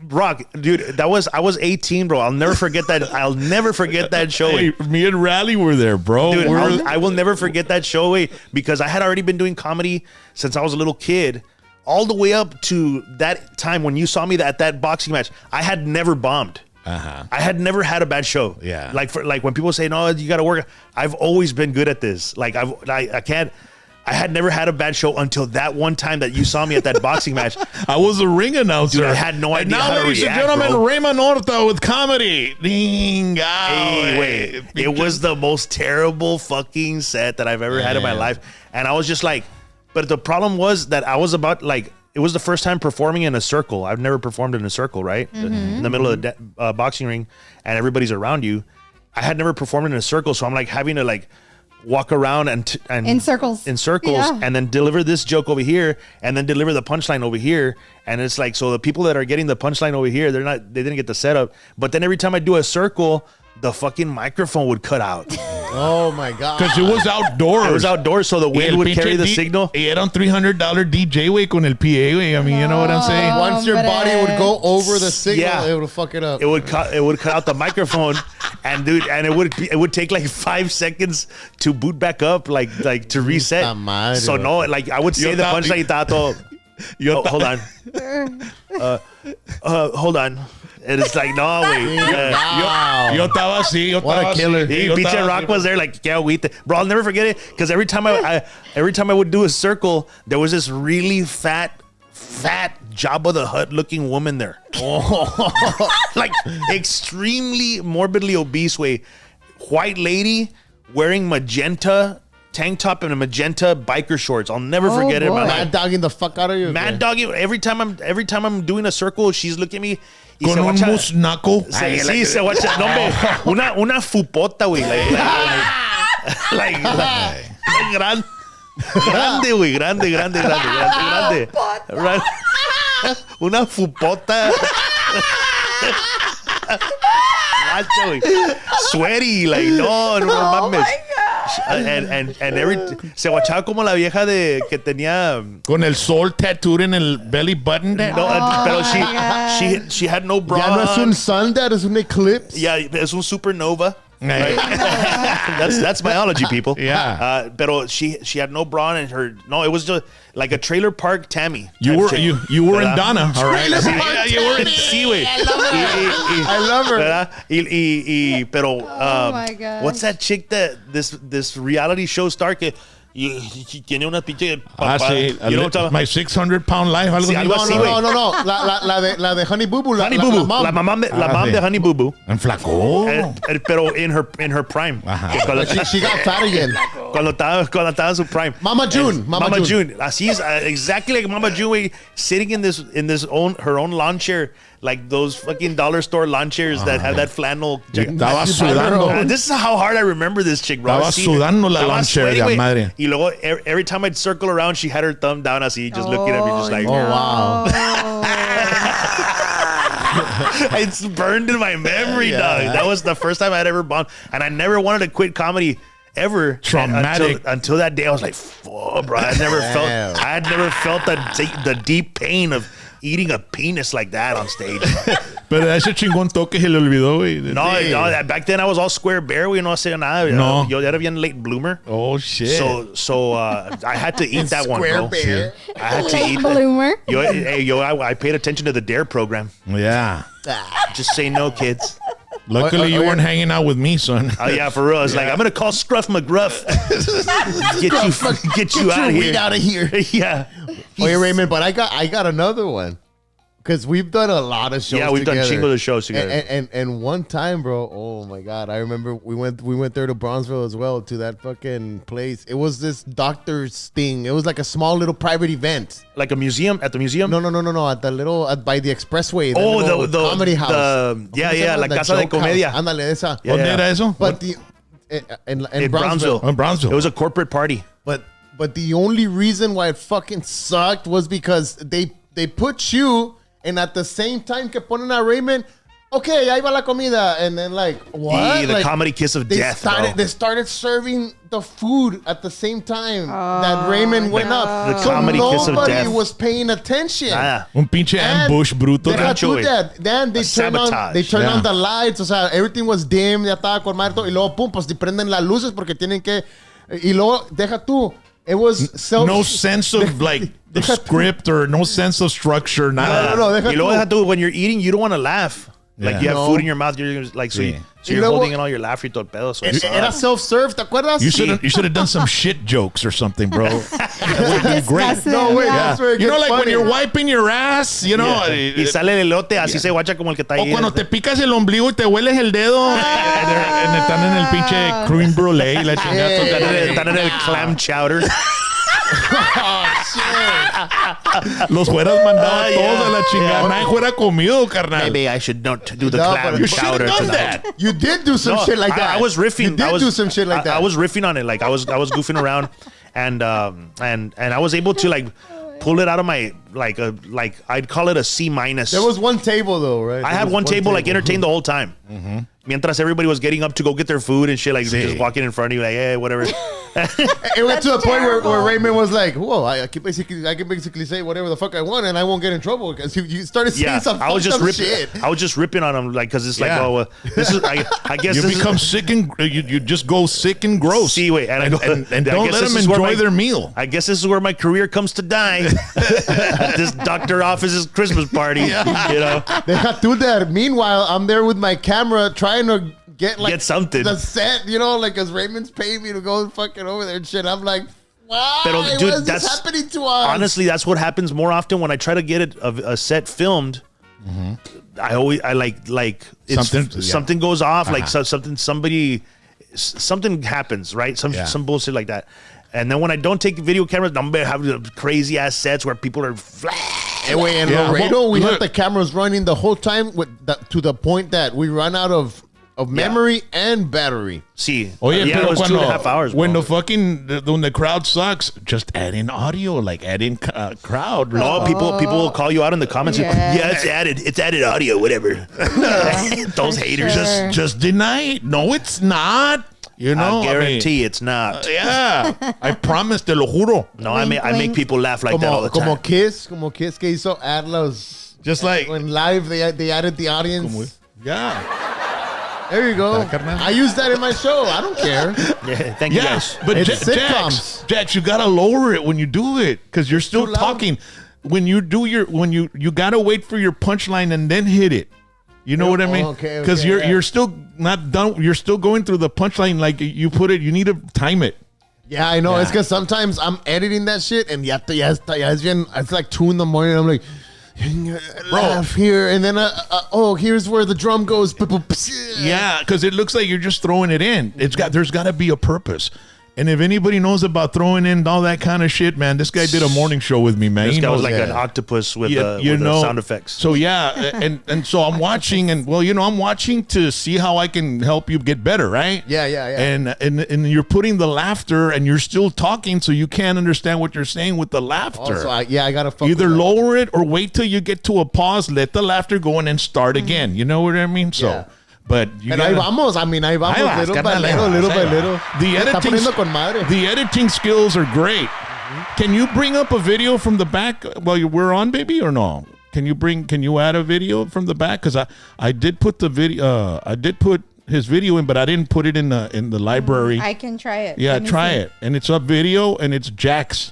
[SPEAKER 1] Rock, dude, I was 18, bro. I'll never forget that. I'll never forget that show.
[SPEAKER 2] Hey, me and Rally were there, bro.
[SPEAKER 1] Dude, I will never forget that show, because I had already been doing comedy since I was a little kid, all the way up to that time when you saw me at that boxing match. I had never bombed. I had never had a bad show.
[SPEAKER 2] Yeah.
[SPEAKER 1] Like when people say, no, you got to work. I've always been good at this. Like I had never had a bad show until that one time that you saw me at that boxing match.
[SPEAKER 2] I was a ring announcer.
[SPEAKER 1] Dude, I had no idea
[SPEAKER 2] now,
[SPEAKER 1] how to
[SPEAKER 2] ladies and
[SPEAKER 1] react,
[SPEAKER 2] gentlemen,
[SPEAKER 1] bro.
[SPEAKER 2] Raymond Orta with comedy. Ding,
[SPEAKER 1] Hey, wait. It was the most terrible fucking set that I've ever had in my life. And I was just like, but the problem was that I was about like, it was the first time performing in a circle. I've never performed in a circle, right? In the middle of the boxing ring, and everybody's around you. I had never performed in a circle, so I'm like having to like walk around and
[SPEAKER 4] In circles. Yeah.
[SPEAKER 1] and then deliver this joke over here and then deliver the punchline over here. And it's like, so the people that are getting the punchline over here, they didn't get the setup. But then every time I do a circle, the fucking microphone would cut out.
[SPEAKER 3] Oh my God.
[SPEAKER 2] Because it was outdoors.
[SPEAKER 1] It was outdoors, so the wind would carry the signal.
[SPEAKER 2] Y era un $300 DJ, güey, con el PA, güey. I mean, you know what I'm saying?
[SPEAKER 3] Once your body would go over the signal,
[SPEAKER 1] Yeah.
[SPEAKER 3] it would fuck it up.
[SPEAKER 1] It would cut out the microphone, and dude, and it would take like 5 seconds to boot back up, like to reset.
[SPEAKER 3] Puta madre,
[SPEAKER 1] So no, like I would say the punchline y estaba todo. Hold on. Hold on. And it's like, no, wait.
[SPEAKER 3] Wow.
[SPEAKER 2] Yo estaba así, yo
[SPEAKER 3] What a
[SPEAKER 2] estaba así.
[SPEAKER 3] killer.
[SPEAKER 1] Hey,
[SPEAKER 2] Yo
[SPEAKER 1] Pinche
[SPEAKER 2] estaba
[SPEAKER 1] Rock
[SPEAKER 2] así.
[SPEAKER 1] was there, like, yeah, bro, I'll never forget it, because every time I would do a circle, there was this really fat Jabba the Hutt looking woman there. Like extremely morbidly obese way. White lady wearing magenta tank top and a magenta biker shorts. I'll never forget it in my
[SPEAKER 4] boy.
[SPEAKER 1] life.
[SPEAKER 3] Mad dogging the fuck out of you.
[SPEAKER 1] Mad dogging. Every time I'm doing a circle, she's looking at me. Y
[SPEAKER 2] Con
[SPEAKER 1] se
[SPEAKER 2] un
[SPEAKER 1] guacha-
[SPEAKER 2] musnaco.
[SPEAKER 1] Sí, se guacha. No, hombre, una fupota, güey. Like, grande, güey. Grande. Una fupota. Gacha, güey. Sweaty, like, no mames. And every se guachaba como la vieja de que tenía
[SPEAKER 2] Con el sol tattooed en el belly button.
[SPEAKER 1] no, pero she had no bra.
[SPEAKER 3] Ya no es
[SPEAKER 1] on.
[SPEAKER 3] un sun, that is un eclipse.
[SPEAKER 1] Yeah, es un supernova.
[SPEAKER 2] Hey.
[SPEAKER 1] That's biology, people.
[SPEAKER 2] Yeah.
[SPEAKER 1] Pero she had no bra on, and it was just like a trailer park Tammy.
[SPEAKER 2] You
[SPEAKER 1] type
[SPEAKER 2] were
[SPEAKER 1] chick.
[SPEAKER 2] you were in
[SPEAKER 1] ¿Verdad?
[SPEAKER 2] Donna, all right?
[SPEAKER 1] Sí, yeah, you were in sí, güey.
[SPEAKER 3] I love her.
[SPEAKER 1] ¿Verdad? Pero
[SPEAKER 4] my gosh.
[SPEAKER 1] what's that chick that this reality show star que tiene una pinche
[SPEAKER 2] Sí.
[SPEAKER 1] you know what I'm talking
[SPEAKER 2] My 600-pound life. Algo
[SPEAKER 1] Sí,
[SPEAKER 2] así.
[SPEAKER 1] algo
[SPEAKER 3] No,
[SPEAKER 1] así,
[SPEAKER 3] no,
[SPEAKER 1] güey.
[SPEAKER 3] no. La de Honey Boo Boo.
[SPEAKER 1] Honey Boo Boo, la mamá
[SPEAKER 2] sí.
[SPEAKER 1] de Honey Boo Boo.
[SPEAKER 2] Enflacó.
[SPEAKER 1] Pero in her prime.
[SPEAKER 2] Ajá.
[SPEAKER 1] Que cuando,
[SPEAKER 3] She got fat again.
[SPEAKER 1] cuando estaba en su prime.
[SPEAKER 3] Mama June.
[SPEAKER 1] Mama June. Así es, exactly like Mama June, güey, sitting in her own lawn chair, like those fucking dollar store lawn chairs that have that flannel.
[SPEAKER 2] Estaba sudando.
[SPEAKER 1] This is how hard I remember this chick, bro.
[SPEAKER 2] Estaba sudando la
[SPEAKER 1] Estaba
[SPEAKER 2] lawn chair de
[SPEAKER 1] sweaty, güey.
[SPEAKER 2] madre.
[SPEAKER 1] Y luego every time I'd circle around, she had her thumb down así, just looking at me, just like,
[SPEAKER 3] Oh, wow.
[SPEAKER 1] it's burned in my memory, dog. That was the first time I'd ever bombed, and I never wanted to quit comedy ever.
[SPEAKER 2] Traumatic.
[SPEAKER 1] Until that day. I was like, "Fuck, bro!" I had never felt the deep pain of eating a penis like that on stage.
[SPEAKER 2] Pero ese chingón toque se le olvidó, güey.
[SPEAKER 1] No, back then I was all square bear. We no hacía nada.
[SPEAKER 2] No.
[SPEAKER 1] Yo era bien late bloomer.
[SPEAKER 2] Oh, shit.
[SPEAKER 1] So I had to eat that one, bro.
[SPEAKER 3] bear.
[SPEAKER 1] I had to eat.
[SPEAKER 4] Bloomer.
[SPEAKER 1] I paid attention to the Dare program.
[SPEAKER 2] Yeah.
[SPEAKER 1] Just say no, kids.
[SPEAKER 2] Luckily, you weren't hanging out with me, son.
[SPEAKER 1] Oh yeah, for real. It's like I'm gonna call Scruff McGruff. get you out of here.
[SPEAKER 3] Out of here.
[SPEAKER 1] Yeah.
[SPEAKER 3] Wait, Raymond, but I got another one. Because we've done a lot of shows.
[SPEAKER 1] Yeah, we've
[SPEAKER 3] together.
[SPEAKER 1] done chingo of shows together.
[SPEAKER 3] And one time, bro, oh my God, I remember we went there to Bronzeville as well, to that fucking place. It was this doctor's thing. It was like a small little private event.
[SPEAKER 1] Like a museum at the museum.
[SPEAKER 3] No, at the little by the expressway. The
[SPEAKER 1] Oh,
[SPEAKER 3] little
[SPEAKER 1] the
[SPEAKER 3] comedy house.
[SPEAKER 1] Yeah,
[SPEAKER 3] ¿Cómo se llama?
[SPEAKER 1] la
[SPEAKER 3] The
[SPEAKER 1] casa de
[SPEAKER 3] joke house.
[SPEAKER 1] comedia.
[SPEAKER 3] Ándale, esa.
[SPEAKER 1] Yeah,
[SPEAKER 2] ¿Dónde
[SPEAKER 1] yeah.
[SPEAKER 2] era eso?
[SPEAKER 3] But in Brownsville.
[SPEAKER 2] In Brownsville.
[SPEAKER 1] It was a corporate party.
[SPEAKER 3] But the only reason why it fucking sucked was because they put you, and at the same time que ponen a Raymond, okay, ahí va la comida, and then like what?
[SPEAKER 1] The
[SPEAKER 3] like,
[SPEAKER 1] comedy kiss of death, bro.
[SPEAKER 3] They started serving the food at the same time that Raymond went up.
[SPEAKER 1] The comedy kiss of death.
[SPEAKER 3] Nobody was paying attention.
[SPEAKER 2] Un pinche ambush bruto.
[SPEAKER 3] They had to do that. Then they turned on the lights. O sea, everything was dim. Ya estaba con Marto. Y luego, pum, pues prenden las luces porque tienen que. Y luego, deja tú. It was
[SPEAKER 2] no sense of like the script or no sense of structure. Nada.
[SPEAKER 3] No.
[SPEAKER 1] Y luego, deja tú, when you're eating, you don't want to laugh. Like you have food in your mouth, you're like so you're holding in all your laugh y todo el pedo. So
[SPEAKER 3] era self-serve, ¿te acuerdas?
[SPEAKER 2] You should have done some shit jokes or something, bro. That would be great.
[SPEAKER 3] No way, that's where it
[SPEAKER 2] You know,
[SPEAKER 3] gets
[SPEAKER 2] like when
[SPEAKER 3] funny.
[SPEAKER 2] you're wiping your ass, you know.
[SPEAKER 1] Y sale el elote, así se guacha como el que está
[SPEAKER 2] O
[SPEAKER 1] ahí.
[SPEAKER 2] cuando te picas el ombligo y te hueles el dedo. Están en el pinche cream brulee y la chingada.
[SPEAKER 1] Están en el clam chowder.
[SPEAKER 2] Los fueras mandado todos a la chingada. Nadie fuera comido, carnal.
[SPEAKER 1] Maybe I should not do the
[SPEAKER 3] No,
[SPEAKER 1] clam
[SPEAKER 3] but you
[SPEAKER 1] chowder
[SPEAKER 2] done
[SPEAKER 1] tonight.
[SPEAKER 2] that.
[SPEAKER 3] You did do some shit like that.
[SPEAKER 1] I was riffing.
[SPEAKER 3] You did do some shit like that.
[SPEAKER 1] I was riffing on it. Like I was goofing around, and I was able to like pull it out of my like I'd call it a C minus.
[SPEAKER 3] There was one table though, right?
[SPEAKER 1] I had one table like entertained the whole time. Mientras everybody was getting up to go get their food and shit, like just walking in front of you, like, hey, whatever.
[SPEAKER 3] It went to the point where Raymond was like, "Whoa, I can basically say whatever the fuck I want, and I won't get in trouble." Because you started saying some
[SPEAKER 1] I was just ripping.
[SPEAKER 3] shit.
[SPEAKER 1] I was just ripping on him, like, because it's like, oh, this is. I guess
[SPEAKER 2] You
[SPEAKER 1] this
[SPEAKER 2] become
[SPEAKER 1] is,
[SPEAKER 2] sick and you just go sick and gross.
[SPEAKER 1] See, wait, and
[SPEAKER 2] and
[SPEAKER 1] I
[SPEAKER 2] don't
[SPEAKER 1] guess
[SPEAKER 2] let
[SPEAKER 1] this
[SPEAKER 2] them
[SPEAKER 1] is where
[SPEAKER 2] enjoy their meal.
[SPEAKER 1] I guess this is where my career comes to die. At this doctor office's Christmas party, you know.
[SPEAKER 3] They had to do that. Meanwhile, I'm there with my camera trying to get
[SPEAKER 1] something.
[SPEAKER 3] the set, you know, like because Raymond's paying me to go fucking over there and shit. I'm like, why?
[SPEAKER 1] Pero, dude,
[SPEAKER 3] what is
[SPEAKER 1] that's
[SPEAKER 3] this happening to us?
[SPEAKER 1] Honestly, that's what happens more often when I try to get a set filmed. I like something goes off, like something happens, right? Some bullshit like that. And then when I don't take video cameras, I'm gonna have crazy ass sets where people are.
[SPEAKER 3] Anyway, in Laredo, we had the cameras running the whole time to the point that we run out of memory and battery.
[SPEAKER 1] See,
[SPEAKER 2] Oye,
[SPEAKER 1] yeah, it
[SPEAKER 2] pero
[SPEAKER 1] was 2.5 hours.
[SPEAKER 2] when
[SPEAKER 1] bro.
[SPEAKER 2] when the crowd sucks, just add in audio, like add in crowd.
[SPEAKER 1] No, people will call you out in the comments. Yeah, it's added audio, whatever. Those haters
[SPEAKER 2] Just deny it. No, it's not. You know,
[SPEAKER 1] I guarantee it's not.
[SPEAKER 2] Yeah, I promise, te lo juro.
[SPEAKER 1] No, I make people laugh like that all the time.
[SPEAKER 3] Como Kiss que hizo add los.
[SPEAKER 2] Just like
[SPEAKER 3] When live, they added the audience.
[SPEAKER 2] yeah.
[SPEAKER 3] There you go. I use that in my show. I don't care.
[SPEAKER 1] Yeah, thank you
[SPEAKER 2] Yes,
[SPEAKER 1] guys.
[SPEAKER 2] but
[SPEAKER 3] It's sitcoms.
[SPEAKER 2] Jax, you gotta lower it when you do it because you're still
[SPEAKER 3] Too loud.
[SPEAKER 2] talking. When you do you gotta wait for your punchline and then hit it. You know what I mean?
[SPEAKER 3] Okay,
[SPEAKER 2] Because
[SPEAKER 3] yeah.
[SPEAKER 2] you're still not done. You're still going through the punchline like you put it. You need to time it.
[SPEAKER 3] Yeah, I know. It's because sometimes I'm editing that shit and it's like 2 in the morning. I'm like, laugh here, and then here's where the drum goes.
[SPEAKER 2] Yeah, because it looks like you're just throwing it in. There's got to be a purpose. And if anybody knows about throwing in all that kind of shit, man, this guy did a morning show with me, man.
[SPEAKER 1] This
[SPEAKER 2] He
[SPEAKER 1] guy was
[SPEAKER 2] knows
[SPEAKER 1] like
[SPEAKER 2] that.
[SPEAKER 1] an octopus with,
[SPEAKER 2] You
[SPEAKER 1] with
[SPEAKER 2] know,
[SPEAKER 1] the sound effects.
[SPEAKER 2] So yeah, and so I'm watching, and well, I'm watching to see how I can help you get better, right?
[SPEAKER 3] Yeah.
[SPEAKER 2] And you're putting the laughter, and you're still talking, so you can't understand what you're saying with the laughter.
[SPEAKER 3] Also, I gotta fuck
[SPEAKER 2] Either
[SPEAKER 3] with that.
[SPEAKER 2] lower it or wait till you get to a pause, let the laughter go, and then start again. You know what I mean? So.
[SPEAKER 3] Yeah.
[SPEAKER 2] But you
[SPEAKER 3] And ahí
[SPEAKER 2] gotta-
[SPEAKER 3] vamos. I mean, ahí vamos,
[SPEAKER 2] Ahí vas,
[SPEAKER 3] little by
[SPEAKER 2] carnal, ahí
[SPEAKER 3] little,
[SPEAKER 2] vas,
[SPEAKER 3] little
[SPEAKER 2] ahí
[SPEAKER 3] by
[SPEAKER 2] vas.
[SPEAKER 3] little.
[SPEAKER 2] The
[SPEAKER 3] Se está
[SPEAKER 2] editing,
[SPEAKER 3] poniendo con madre.
[SPEAKER 2] the editing skills are great. Can you bring up a video from the back while we're on, baby, or no? Can you add a video from the back? Because I did put the video. I did put his video in, but I didn't put it in the library.
[SPEAKER 4] I can try it.
[SPEAKER 2] Yeah,
[SPEAKER 4] Let me
[SPEAKER 2] try
[SPEAKER 4] see.
[SPEAKER 2] it, and it's up video, and it's Jax.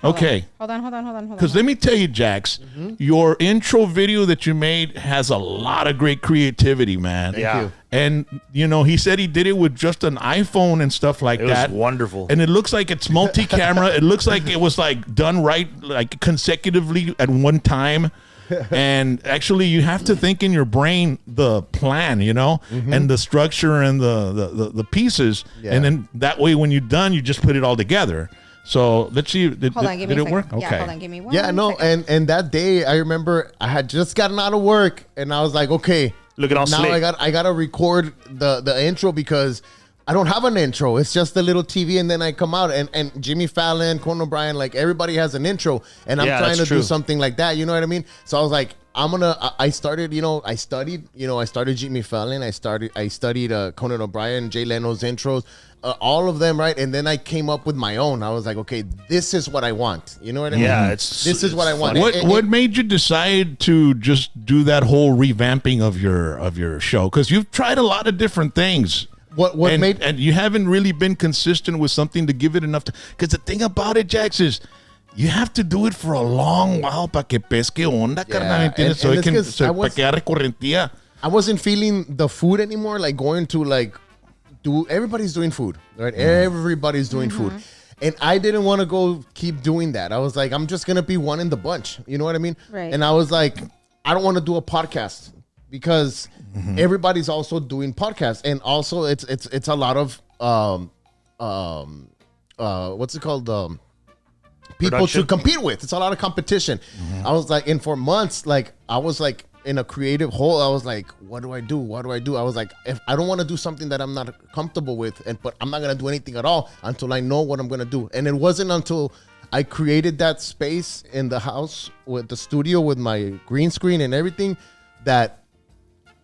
[SPEAKER 2] Okay.
[SPEAKER 4] Hold on.
[SPEAKER 2] Because let me tell you, Jax, your intro video that you made has a lot of great creativity, man.
[SPEAKER 1] Yeah.
[SPEAKER 3] you.
[SPEAKER 2] And, he said he did it with just an iPhone and stuff like
[SPEAKER 1] It was
[SPEAKER 2] that.
[SPEAKER 1] wonderful.
[SPEAKER 2] And it looks like it's multi-camera. It looks like it was like done right, like consecutively at one time. And actually, you have to think in your brain the plan, and the structure and the pieces.
[SPEAKER 3] Yeah.
[SPEAKER 2] And then that way, when you're done, you just put it all together. So let's see. Did
[SPEAKER 4] Hold on, give me
[SPEAKER 2] it
[SPEAKER 4] a second.
[SPEAKER 2] work?
[SPEAKER 4] Yeah, hold on, give me one.
[SPEAKER 3] Yeah, no,
[SPEAKER 4] second.
[SPEAKER 3] and that day I remember I had just gotten out of work and I was like, okay,
[SPEAKER 1] Looking all
[SPEAKER 3] now
[SPEAKER 1] slick.
[SPEAKER 3] I gotta record the intro because I don't have an intro. It's just a little TV, and then I come out, and Jimmy Fallon, Conan O'Brien, like everybody has an intro, and I'm trying to do something like that. You know what I mean? So I was like, I studied Jimmy Fallon. I studied Conan O'Brien, Jay Leno's intros, all of them, right? And then I came up with my own. I was like, okay, this is what I want. You know what I mean?
[SPEAKER 1] Yeah,
[SPEAKER 3] this is what I want.
[SPEAKER 2] What made you decide to just do that whole revamping of your show? Because you've tried a lot of different things. And you haven't really been consistent with something to give it enough to. Because the thing about it, Jax, is you have to do it for a long while para que pesque onda, carnal. Para que agarre correntía.
[SPEAKER 3] I wasn't feeling the food anymore. Like going to everybody's doing food, right? Everybody's doing food. And I didn't want to go keep doing that. I was like, I'm just going to be one in the bunch. You know what I mean?
[SPEAKER 4] Right.
[SPEAKER 3] And I was like, I don't want to do a podcast because everybody's also doing podcasts. And also it's a lot of, what's it called? People
[SPEAKER 1] Production.
[SPEAKER 3] to compete with. It's a lot of competition. I was like, and for months, like I was like in a creative hole. I was like, what do I do? What do I do? I was like, if I don't want to do something that I'm not comfortable with, but I'm not gonna do anything at all until I know what I'm gonna do. And it wasn't until I created that space in the house with the studio with my green screen and everything that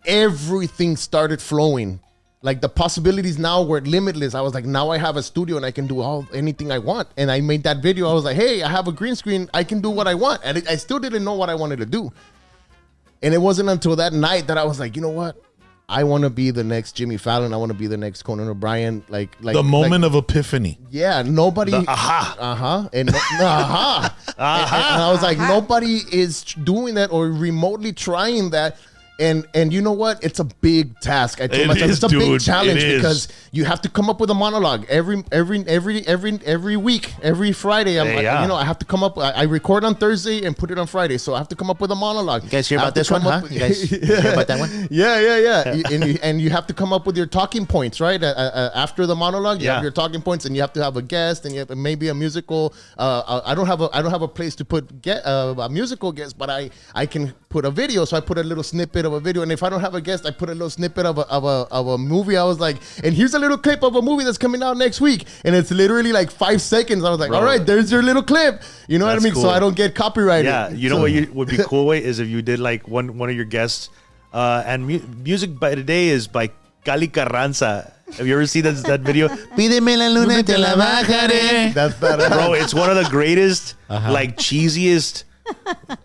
[SPEAKER 3] everything started flowing. Like the possibilities now were limitless. I was like, now I have a studio and I can do anything I want. And I made that video. I was like, hey, I have a green screen. I can do what I want. And I still didn't know what I wanted to do. And it wasn't until that night that I was like, you know what? I want to be the next Jimmy Fallon. I want to be the next Conan O'Brien. Like
[SPEAKER 2] the moment of epiphany.
[SPEAKER 3] Yeah, nobody. And I was like, nobody is doing that or remotely trying that. And you know what? It's a big task. I told myself it's a big challenge because you have to come up with a monologue every week, every Friday. I have to come up. I record on Thursday and put it on Friday, so I have to come up with a monologue.
[SPEAKER 1] You guys hear about this one, huh? You guys hear about that one?
[SPEAKER 3] Yeah. And you have to come up with your talking points, right? After the monologue, you have your talking points, and you have to have a guest, and you have maybe a musical. I don't have a place to put a musical guest, but I can put a video, so I put a little snippet of a video, and if I don't have a guest, I put a little snippet of a movie. I was like, and here's a little clip of a movie that's coming out next week, and it's literally like 5 seconds. I was like, all right, there's your little clip. You know what I mean? Cool. So I don't get copyrighted.
[SPEAKER 1] Yeah, you know what would be cool way is if you did like one of your guests, and music by today is by Cali Carranza. Have you ever seen that video? Pídeme la luna te la bajaré.
[SPEAKER 3] That's better,
[SPEAKER 1] bro. It's one of the greatest, like cheesiest.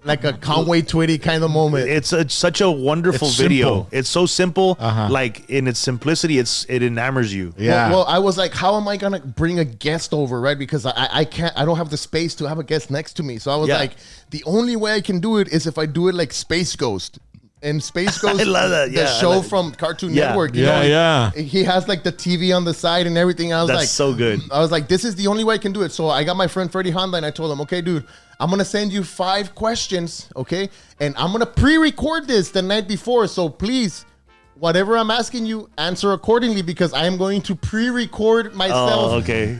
[SPEAKER 3] Like a Conway Twitty kind of moment.
[SPEAKER 1] It's such a wonderful video.
[SPEAKER 2] Simple.
[SPEAKER 1] It's so simple. Like in its simplicity, it enamors you.
[SPEAKER 3] Yeah. Well, I was like, how am I gonna bring a guest over, right? Because I can't. I don't have the space to have a guest next to me. So I was like, the only way I can do it is if I do it like Space Ghost. And Space Ghost,
[SPEAKER 1] I love that.
[SPEAKER 3] the show from Cartoon Network. You know, he has like the TV on the side and everything. I was
[SPEAKER 1] That's
[SPEAKER 3] like,
[SPEAKER 1] so good.
[SPEAKER 3] I was like, this is the only way I can do it. So I got my friend Freddy Honda and I told him, okay, dude, I'm going to send you 5 questions, okay? And I'm going to pre-record this the night before. So please, whatever I'm asking you, answer accordingly because I am going to pre-record myself.
[SPEAKER 1] Oh, okay.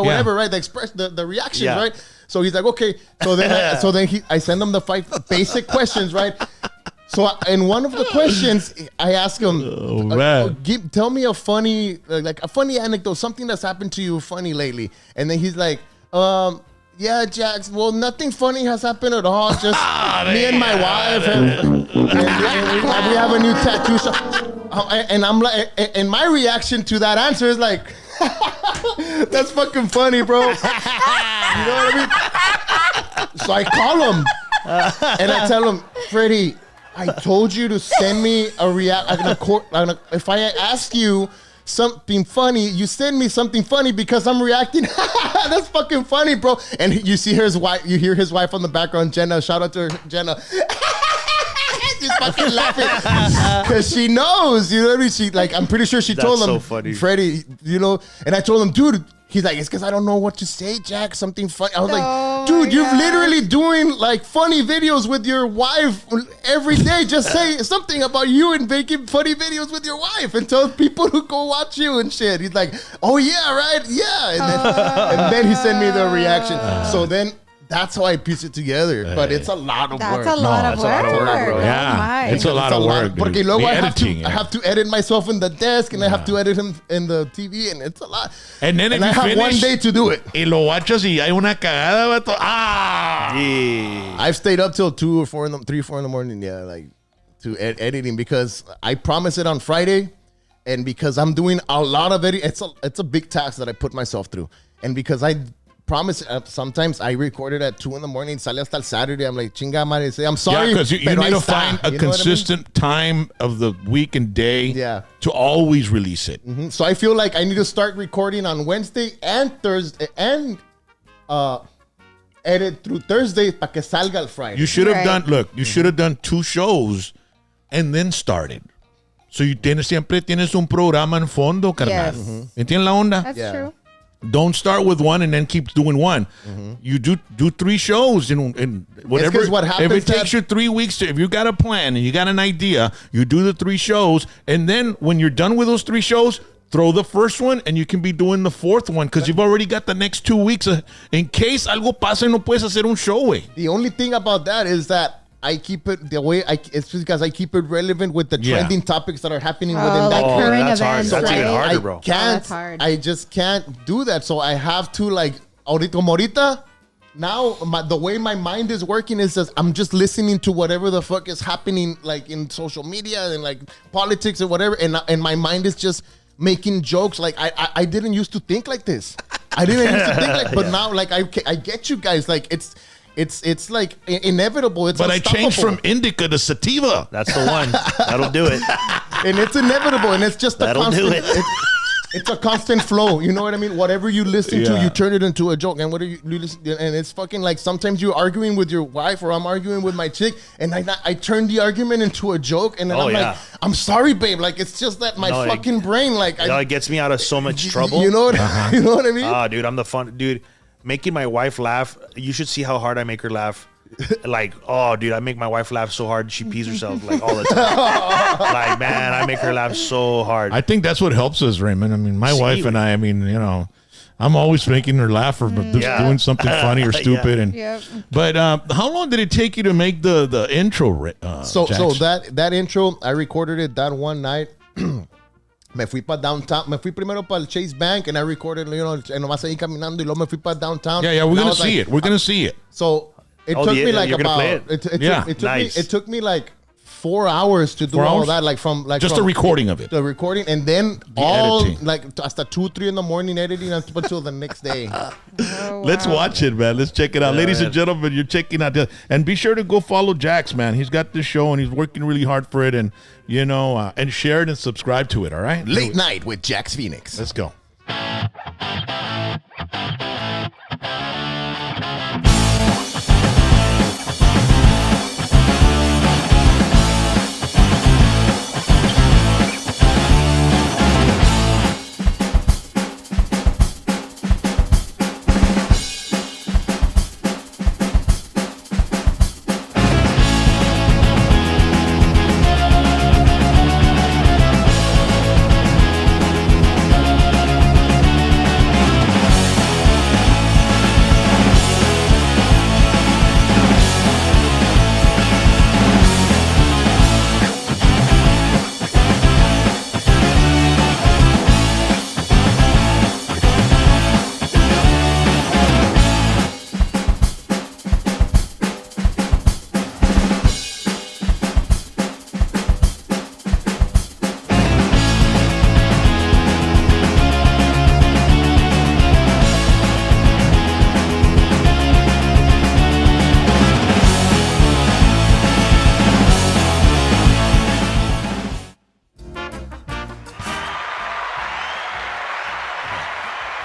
[SPEAKER 3] Whatever, right? The reaction, right? So he's like, okay. So then I send him the 5 basic questions, right? So in one of the questions, I ask him, tell me a funny anecdote, something that's happened to you funny lately. And then he's like, yeah, Jax, well, nothing funny has happened at all. Just me and my wife, and we have a new tattoo shop. And I'm like, and my reaction to that answer is like, that's fucking funny, bro. You know what I mean? So I call him and I tell him, Freddy, I told you to send me a if I ask you something funny, you send me something funny because I'm reacting. That's fucking funny, bro. And you see his wife, you hear his wife on the background, Jenna. Shout out to her, Jenna. She's fucking laughing because she knows, you know what I mean? She I'm pretty sure she told him,
[SPEAKER 1] so funny.
[SPEAKER 3] Freddy, you know. And I told him, dude. He's like, it's because I don't know what to say, Jack. Something funny. I was like, dude, you're literally doing like funny videos with your wife every day. Just say something about you and making funny videos with your wife and tell people to go watch you and shit. He's like, oh yeah, right, yeah. And then he sent me the reaction. So then That's how I piece it together. But it's a lot of work.
[SPEAKER 4] That's a lot of work.
[SPEAKER 1] bro.
[SPEAKER 2] Yeah,
[SPEAKER 4] Oh my.
[SPEAKER 2] it's a lot of work.
[SPEAKER 3] Porque
[SPEAKER 2] Dude.
[SPEAKER 3] luego
[SPEAKER 2] The
[SPEAKER 3] I have
[SPEAKER 2] editing,
[SPEAKER 3] to, I have to edit myself in the desk, and I have to edit him in the TV, and it's a lot.
[SPEAKER 2] And then if
[SPEAKER 3] I
[SPEAKER 2] you
[SPEAKER 3] have
[SPEAKER 2] finish,
[SPEAKER 3] one day to do it.
[SPEAKER 2] y lo watchas y hay una cagada, vato.
[SPEAKER 1] Yeah.
[SPEAKER 3] I've stayed up till 3 or 4 in the morning. Yeah, like to editing because I promised it on Friday, and because I'm doing a lot of editing, it's a big task that I put myself through, and because I promise sometimes I record it at 2 in the morning, sale hasta el Saturday. I'm like, chinga madre, say I'm sorry.
[SPEAKER 2] Yeah, because you
[SPEAKER 3] pero
[SPEAKER 2] need
[SPEAKER 3] ahí
[SPEAKER 2] to find
[SPEAKER 3] está.
[SPEAKER 2] a
[SPEAKER 3] You know what I mean?
[SPEAKER 2] consistent time of the week and day
[SPEAKER 3] Yeah.
[SPEAKER 2] to always release it.
[SPEAKER 3] So I feel like I need to start recording on Wednesday and Thursday and edit through Thursday para que salga el Friday.
[SPEAKER 2] You should have
[SPEAKER 4] Right.
[SPEAKER 2] done, look, you should have done 2 shows and then started. So you siempre tienes un programa en fondo, carnal.
[SPEAKER 4] Yes.
[SPEAKER 2] ¿Entiendes la onda?
[SPEAKER 4] That's
[SPEAKER 3] Yeah.
[SPEAKER 4] true.
[SPEAKER 2] Don't start with one and then keep doing one. You do 3 shows in whatever.
[SPEAKER 3] 'cause what
[SPEAKER 2] if
[SPEAKER 3] happens
[SPEAKER 2] it takes you 3 weeks if you got a plan and you got an idea, you do the 3 shows, and then when you're done with those 3 shows, throw the first one and you can be doing the 4th one because you've already got the next 2 weeks in case algo pasa y no puedes hacer un show, güey.
[SPEAKER 3] The only thing about that is that I keep it the way it's because I keep it relevant with the
[SPEAKER 2] Yeah.
[SPEAKER 3] trending topics that are happening
[SPEAKER 4] Oh,
[SPEAKER 3] within that
[SPEAKER 4] like
[SPEAKER 1] Oh,
[SPEAKER 4] current
[SPEAKER 1] that's hard.
[SPEAKER 4] events,
[SPEAKER 1] That's even
[SPEAKER 4] right?
[SPEAKER 1] harder,
[SPEAKER 3] I
[SPEAKER 1] bro.
[SPEAKER 3] can't.
[SPEAKER 4] that's hard.
[SPEAKER 3] I just can't do that. So I have to like ahorita. Now the way my mind is working is just I'm just listening to whatever the fuck is happening like in social media and like politics or whatever, and my mind is just making jokes. Like I didn't used to think like this. I didn't used to think like, but now like I get you guys. Like it's like inevitable. It's
[SPEAKER 2] But I changed from
[SPEAKER 3] unstoppable.
[SPEAKER 2] indica to sativa.
[SPEAKER 1] That's the one. That'll do it.
[SPEAKER 3] And it's inevitable, and it's just a
[SPEAKER 1] That'll
[SPEAKER 3] constant.
[SPEAKER 1] do it.
[SPEAKER 3] It's a constant flow. You know what I mean? Whatever you listen to,
[SPEAKER 2] Yeah.
[SPEAKER 3] you turn it into a joke. And whatever you listen, and it's fucking like sometimes you're arguing with your wife, or I'm arguing with my chick, and I turn the argument into a joke, and then
[SPEAKER 1] Oh,
[SPEAKER 3] I'm
[SPEAKER 1] yeah.
[SPEAKER 3] like, I'm sorry, babe. Like it's just that my
[SPEAKER 1] No, it-
[SPEAKER 3] fucking brain, like
[SPEAKER 1] You know, it gets me out of so much trouble.
[SPEAKER 3] You know what? You know what I mean?
[SPEAKER 1] Ah, dude, I'm the fun dude. Making my wife laugh. You should see how hard I make her laugh. Like, oh, dude, I make my wife laugh so hard she pees herself like all the time. Like, man, I make her laugh so hard.
[SPEAKER 2] I think that's what helps us, Raymond. I mean, my wife and I mean, you know, I'm always making her laugh or just
[SPEAKER 1] Yeah.
[SPEAKER 2] doing something funny or stupid. And
[SPEAKER 4] Yep.
[SPEAKER 2] But how long did it take you to make the intro?
[SPEAKER 3] So
[SPEAKER 2] Jax?
[SPEAKER 3] that intro, I recorded it that one night. Me fui para downtown. Me fui primero para el Chase Bank, and I recorded, you know, and nomás ahí caminando, y luego me fui para downtown.
[SPEAKER 2] Yeah, we're
[SPEAKER 3] And I
[SPEAKER 2] gonna
[SPEAKER 3] was
[SPEAKER 2] see
[SPEAKER 3] like,
[SPEAKER 2] it. We're gonna see it.
[SPEAKER 3] So it
[SPEAKER 1] Oh,
[SPEAKER 3] took
[SPEAKER 1] the-
[SPEAKER 3] me like
[SPEAKER 1] you're gonna
[SPEAKER 3] about
[SPEAKER 1] play it?
[SPEAKER 2] Yeah.
[SPEAKER 1] Nice.
[SPEAKER 3] It took me like 4 hours to do
[SPEAKER 2] 4
[SPEAKER 3] all
[SPEAKER 2] hours?
[SPEAKER 3] that, like from
[SPEAKER 2] Just the recording of it.
[SPEAKER 3] the recording, and then all
[SPEAKER 2] editing.
[SPEAKER 3] like hasta 2-3 in the morning editing until the next day.
[SPEAKER 4] Oh,
[SPEAKER 2] Let's
[SPEAKER 4] wow.
[SPEAKER 2] watch it, man. Let's check it out. Ladies and gentlemen, you're checking out this. And be sure to go follow Jax, man. He's got this show and he's working really hard for it. And, you know, and share it and subscribe to it, all right?
[SPEAKER 3] Late night with Jax Phoenix.
[SPEAKER 2] Let's go.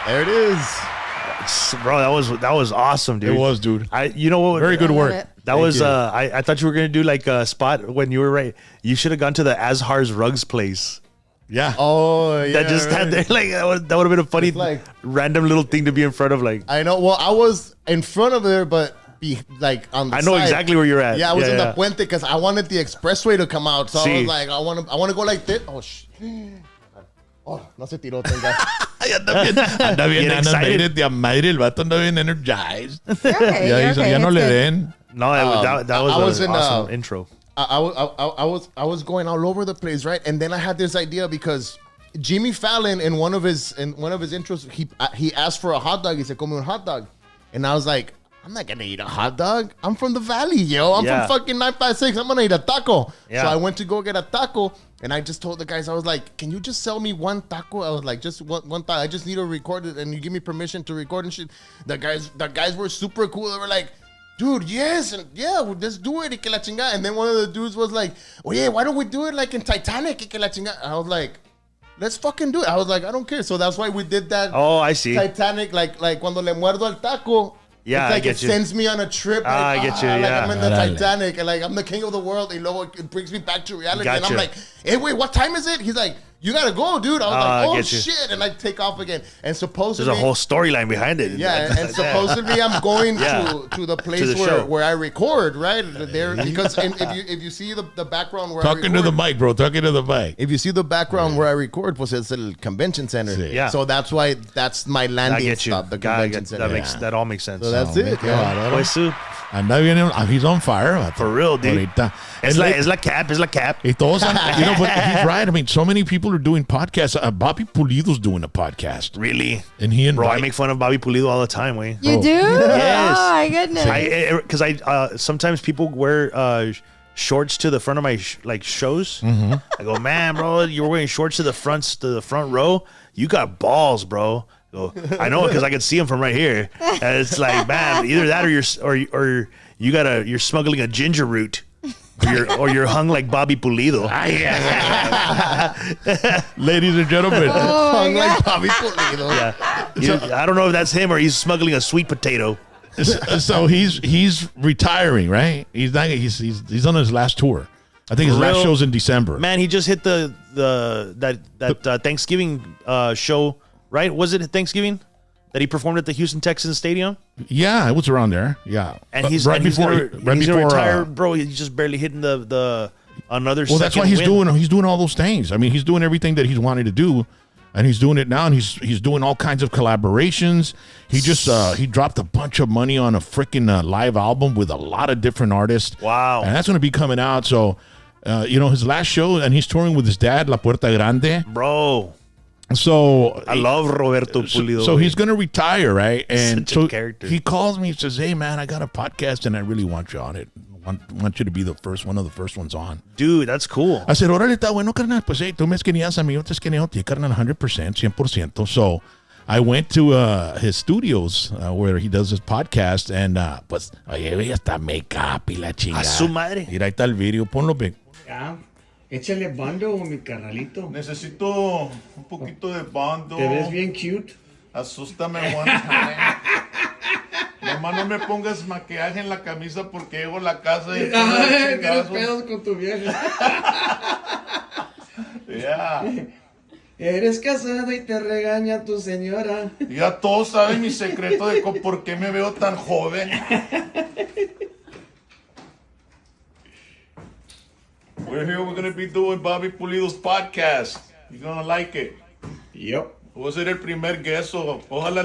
[SPEAKER 3] There it is.
[SPEAKER 1] Bro, that was awesome, dude.
[SPEAKER 2] It was, dude.
[SPEAKER 1] You know what?
[SPEAKER 2] Very good work.
[SPEAKER 4] it.
[SPEAKER 1] That was I thought you were gonna do like a spot when you were right. You should have gone to the Azhar's Rugs place.
[SPEAKER 2] Yeah.
[SPEAKER 3] Oh, yeah.
[SPEAKER 1] That just had there like that would have been a funny
[SPEAKER 3] It's like-
[SPEAKER 1] random little thing to be in front of. Like
[SPEAKER 3] I know. Well, I was in front of there, but be like on the
[SPEAKER 1] I know
[SPEAKER 3] side.
[SPEAKER 1] exactly where you're at.
[SPEAKER 3] Yeah, I was in
[SPEAKER 1] yeah.
[SPEAKER 3] the puente because I wanted the expressway to come out. So I
[SPEAKER 1] Sí.
[SPEAKER 3] was like, I want to go like this. Oh, oh, no se tiró, thank God.
[SPEAKER 2] anda bien
[SPEAKER 1] Get excited.
[SPEAKER 2] animated de a madre. El vato anda bien energized.
[SPEAKER 4] You're okay.
[SPEAKER 2] Ya,
[SPEAKER 4] You're
[SPEAKER 2] hizo,
[SPEAKER 4] okay.
[SPEAKER 2] ya no
[SPEAKER 4] It's
[SPEAKER 2] le
[SPEAKER 4] good.
[SPEAKER 2] den.
[SPEAKER 1] No, that was
[SPEAKER 3] I was
[SPEAKER 1] an
[SPEAKER 3] in,
[SPEAKER 1] awesome intro.
[SPEAKER 3] I was going all over the place, right? And then I had this idea because Jimmy Fallon in one of his intros, he asked for a hot dog. He said, "Come un hot dog," and I was like, "I'm not gonna eat a hot dog. I'm from the valley, yo. I'm
[SPEAKER 1] Yeah.
[SPEAKER 3] from fucking 956. I'm gonna eat a taco."
[SPEAKER 1] Yeah.
[SPEAKER 3] So I went to go get a taco, and I just told the guys, I was like, "Can you just sell me one taco?" I was like, "Just one taco. I just need to record it, and you give me permission to record and shit." The guys were super cool. They were like, "Dude, yes, and yeah, well, let's do it." Y que la chingada. And then one of the dudes was like, "Oye, why don't we do it like in Titanic? Y que la chingada." I was like, "Let's fucking do it." I was like, "I don't care." So that's why we did that.
[SPEAKER 1] Oh, I see.
[SPEAKER 3] Titanic, like cuando le muerdo al taco.
[SPEAKER 1] Yeah,
[SPEAKER 3] it's like
[SPEAKER 1] I get
[SPEAKER 3] it
[SPEAKER 1] you.
[SPEAKER 3] sends me on a trip. Like,
[SPEAKER 1] I get you,
[SPEAKER 3] like
[SPEAKER 1] yeah.
[SPEAKER 3] I'm in the
[SPEAKER 2] Órale.
[SPEAKER 3] Titanic, and like I'm the king of the world. And luego it brings me back to reality. And
[SPEAKER 1] Gotcha.
[SPEAKER 3] I'm like, "Hey, wait, what time is it?" He's like, "You gotta go, dude." I was
[SPEAKER 1] I
[SPEAKER 3] like, "Oh
[SPEAKER 1] get you.
[SPEAKER 3] shit!" And I take off again. And supposedly,
[SPEAKER 1] There's a whole storyline behind it.
[SPEAKER 3] yeah, and supposedly I'm going
[SPEAKER 1] Yeah.
[SPEAKER 3] to the place
[SPEAKER 1] the show.
[SPEAKER 3] where I record, right there, because if you see the background where I
[SPEAKER 2] Talking
[SPEAKER 3] record,
[SPEAKER 2] to the mic, bro. Talking to the mic.
[SPEAKER 3] if you see the background where I record, pues it's a convention center.
[SPEAKER 2] Sí.
[SPEAKER 1] Yeah.
[SPEAKER 3] So that's why that's my
[SPEAKER 1] I
[SPEAKER 3] landing
[SPEAKER 1] get you.
[SPEAKER 3] stop, the
[SPEAKER 1] God,
[SPEAKER 3] convention center.
[SPEAKER 1] that all makes sense.
[SPEAKER 3] So that's
[SPEAKER 2] Oh,
[SPEAKER 3] it.
[SPEAKER 2] qué
[SPEAKER 3] Yeah.
[SPEAKER 2] bárbaro.
[SPEAKER 1] Pues tú,
[SPEAKER 2] Anda bien. He's on fire. Vato.
[SPEAKER 1] for real, dude.
[SPEAKER 2] Ahorita.
[SPEAKER 1] Es
[SPEAKER 2] And
[SPEAKER 1] la,
[SPEAKER 2] like-
[SPEAKER 1] es la cap, es la cap.
[SPEAKER 2] Y todos, you know, but he's right. I mean, so many people are doing podcasts. Bobby Pulido's doing a podcast,
[SPEAKER 1] Really?
[SPEAKER 2] and he
[SPEAKER 1] Bro, I
[SPEAKER 2] invited.
[SPEAKER 1] make fun of Bobby Pulido all the time, way.
[SPEAKER 4] You
[SPEAKER 2] Oh.
[SPEAKER 4] do?
[SPEAKER 1] Yes.
[SPEAKER 4] Oh my goodness.
[SPEAKER 1] Because I sometimes people wear shorts to the front of my shows.
[SPEAKER 2] Mm-hmm.
[SPEAKER 1] I go, man, bro, you're wearing shorts to the front row. You got balls, bro. I go, I know because I can see them from right here. And it's like, man, either that or you're smuggling a ginger root. Or you're hung like Bobby Pulido.
[SPEAKER 2] Ladies and gentlemen,
[SPEAKER 4] Oh my
[SPEAKER 3] Hung
[SPEAKER 4] God.
[SPEAKER 3] like Bobby Pulido.
[SPEAKER 1] Yeah. I don't know if that's him or he's smuggling a sweet potato.
[SPEAKER 2] so he's retiring, right? He's not. He's on his last tour. I think his
[SPEAKER 1] For
[SPEAKER 2] last
[SPEAKER 1] real?
[SPEAKER 2] show's in December.
[SPEAKER 1] Man, he just hit that Thanksgiving show, right? Was it Thanksgiving that he performed at the Houston Texans Stadium?
[SPEAKER 2] Yeah, it was around there. Yeah,
[SPEAKER 1] And he's
[SPEAKER 2] right
[SPEAKER 1] and
[SPEAKER 2] before
[SPEAKER 1] he's gonna
[SPEAKER 2] before.
[SPEAKER 1] retire, bro. He's just barely hitting the another.
[SPEAKER 2] Well, that's why
[SPEAKER 1] second win.
[SPEAKER 2] he's doing all those things. I mean, he's doing everything that he's wanted to do, and he's doing it now. And he's doing all kinds of collaborations. He just he dropped a bunch of money on a freaking live album with a lot of different artists.
[SPEAKER 1] Wow.
[SPEAKER 2] And that's going to be coming out. So, his last show, and he's touring with his dad, La Puerta Grande.
[SPEAKER 1] Bro.
[SPEAKER 2] So
[SPEAKER 1] I love Roberto Pulido.
[SPEAKER 2] So he's gonna retire, right? And
[SPEAKER 1] Such a
[SPEAKER 2] so
[SPEAKER 1] character.
[SPEAKER 2] he calls me and says, "Hey, man, I got a podcast, and I really want you on it. Want you to be one of the first ones on."
[SPEAKER 1] dude. That's cool.
[SPEAKER 2] I said, "Órale, está bueno, carnal. Pues, hey, tú me esquineas a mí, yo te esquineo a ti, carnal, 100%, 100%." So I went to his studios where he does his podcast, and pues, oye, ya está make-up y la chingada.
[SPEAKER 1] A su madre.
[SPEAKER 2] Mira, ahí está el video, ponlo, Vic.
[SPEAKER 5] Ya, échale bando, mi carnalito.
[SPEAKER 6] Necesito un poquito de bando.
[SPEAKER 5] Te ves bien cute.
[SPEAKER 6] Asústame one time. Nomás no me pongas maquillaje en la camisa porque llego a la casa y
[SPEAKER 5] Ay, tienes pedos con tu vieja.
[SPEAKER 6] Ya.
[SPEAKER 5] Eres casado y te regaña tu señora.
[SPEAKER 6] Ya todos saben mi secreto de por qué me veo tan joven. We're here, we're gonna be doing Bobby Pulido's podcast. You're gonna like it.
[SPEAKER 5] Yep.
[SPEAKER 6] Voy a ser el primer guest, ojalá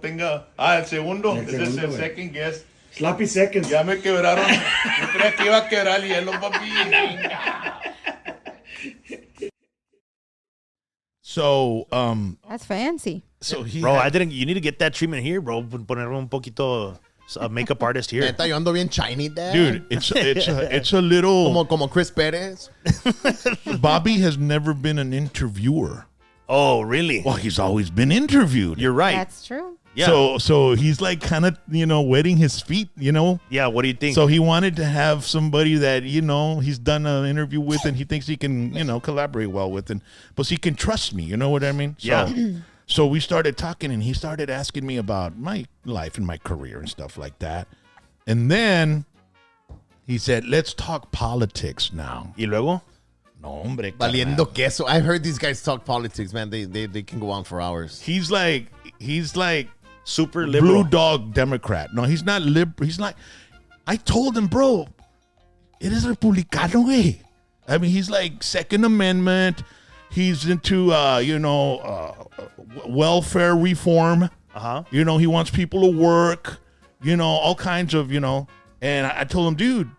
[SPEAKER 6] tenga... el segundo.
[SPEAKER 5] El
[SPEAKER 6] Ese es
[SPEAKER 5] segundo,
[SPEAKER 6] el
[SPEAKER 5] güey.
[SPEAKER 6] second guest.
[SPEAKER 5] Sloppy seconds.
[SPEAKER 6] Ya me quebraron. Yo creía que iba a quebrar el hielo, papi.
[SPEAKER 2] So,
[SPEAKER 4] That's fancy.
[SPEAKER 2] so he
[SPEAKER 1] Bro,
[SPEAKER 2] had-
[SPEAKER 1] you need to get that treatment here, bro. Poner un poquito a makeup artist here.
[SPEAKER 3] Neta, yo ando bien shiny, dad.
[SPEAKER 2] dude, it's a little.
[SPEAKER 3] Como Chris Perez.
[SPEAKER 2] Bobby has never been an interviewer.
[SPEAKER 1] Oh, really?
[SPEAKER 2] Well, he's always been interviewed.
[SPEAKER 1] You're right.
[SPEAKER 4] That's true.
[SPEAKER 1] Yeah.
[SPEAKER 2] So he's like kind of, wetting his feet,
[SPEAKER 1] Yeah, what do you think?
[SPEAKER 2] So he wanted to have somebody that, he's done an interview with and he thinks he can, collaborate well with. And but he can trust me, you know what I mean? So,
[SPEAKER 1] Yeah.
[SPEAKER 2] So we started talking and he started asking me about my life and my career and stuff like that. And then he said, let's talk politics now.
[SPEAKER 1] ¿Y luego?
[SPEAKER 2] No, hombre.
[SPEAKER 3] Valiendo
[SPEAKER 2] carnal.
[SPEAKER 3] queso. I've heard these guys talk politics, man. They can go on for hours.
[SPEAKER 2] He's like
[SPEAKER 1] Super liberal.
[SPEAKER 2] Blue dog Democrat. No, he's not liberal. He's like, I told him, bro, it is Republicano, güey. I mean, he's like Second Amendment. He's into welfare reform. You know, he wants people to work. You know, all kinds of And I told him, dude,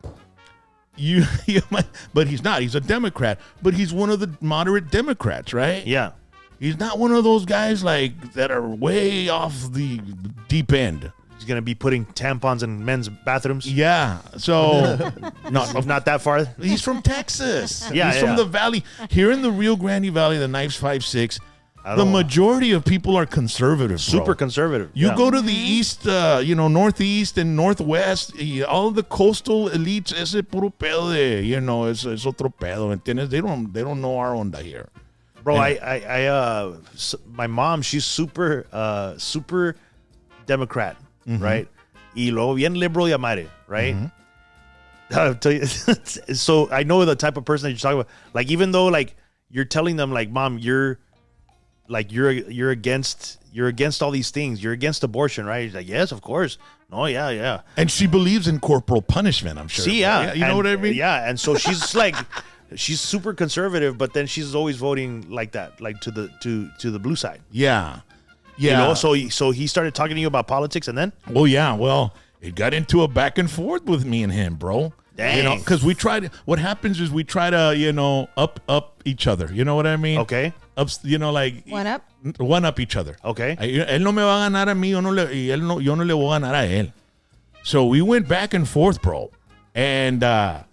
[SPEAKER 2] you might, but he's not. He's a Democrat, but he's one of the moderate Democrats, right?
[SPEAKER 1] Yeah.
[SPEAKER 2] He's not one of those guys like that are way off the deep end.
[SPEAKER 1] He's going to be putting tampons in men's bathrooms.
[SPEAKER 2] Yeah. So
[SPEAKER 1] Not that far.
[SPEAKER 2] he's from Texas.
[SPEAKER 1] Yeah,
[SPEAKER 2] He's
[SPEAKER 1] yeah.
[SPEAKER 2] from the valley. Here in the Rio Grande Valley, the knife's 5'6". The majority of people are conservative, bro.
[SPEAKER 1] Super conservative.
[SPEAKER 2] You
[SPEAKER 1] Yeah.
[SPEAKER 2] go to the east, northeast and northwest, all the coastal elites, ese puro pedo de, es otro pedo, ¿entiendes? They don't know our onda here.
[SPEAKER 1] Bro, my mom, she's super Democrat, right? Y luego bien liberal y madre, right? I'll tell you, so I know the type of person that you're talking about. Like, even though like you're telling them like, Mom, you're against all these things. You're against abortion, right? He's like, yes, of course. No, yeah.
[SPEAKER 2] And she believes in corporal punishment, I'm sure.
[SPEAKER 1] See, yeah.
[SPEAKER 2] You know what I mean?
[SPEAKER 1] Yeah, and so she's like, she's super conservative, but then she's always voting like that, like to the blue side.
[SPEAKER 2] Yeah.
[SPEAKER 1] You know, so he started talking to you about politics, and then
[SPEAKER 2] Oh, yeah. Well, it got into a back and forth with me and him, bro.
[SPEAKER 1] Dang.
[SPEAKER 2] You know, because what happens is we try to, up each other. You know what I mean?
[SPEAKER 1] okay,
[SPEAKER 2] Like
[SPEAKER 4] One up.
[SPEAKER 2] each other.
[SPEAKER 1] okay,
[SPEAKER 2] Él no me va a ganar a mí, yo no le voy a ganar a él. So we went back and forth, bro. And I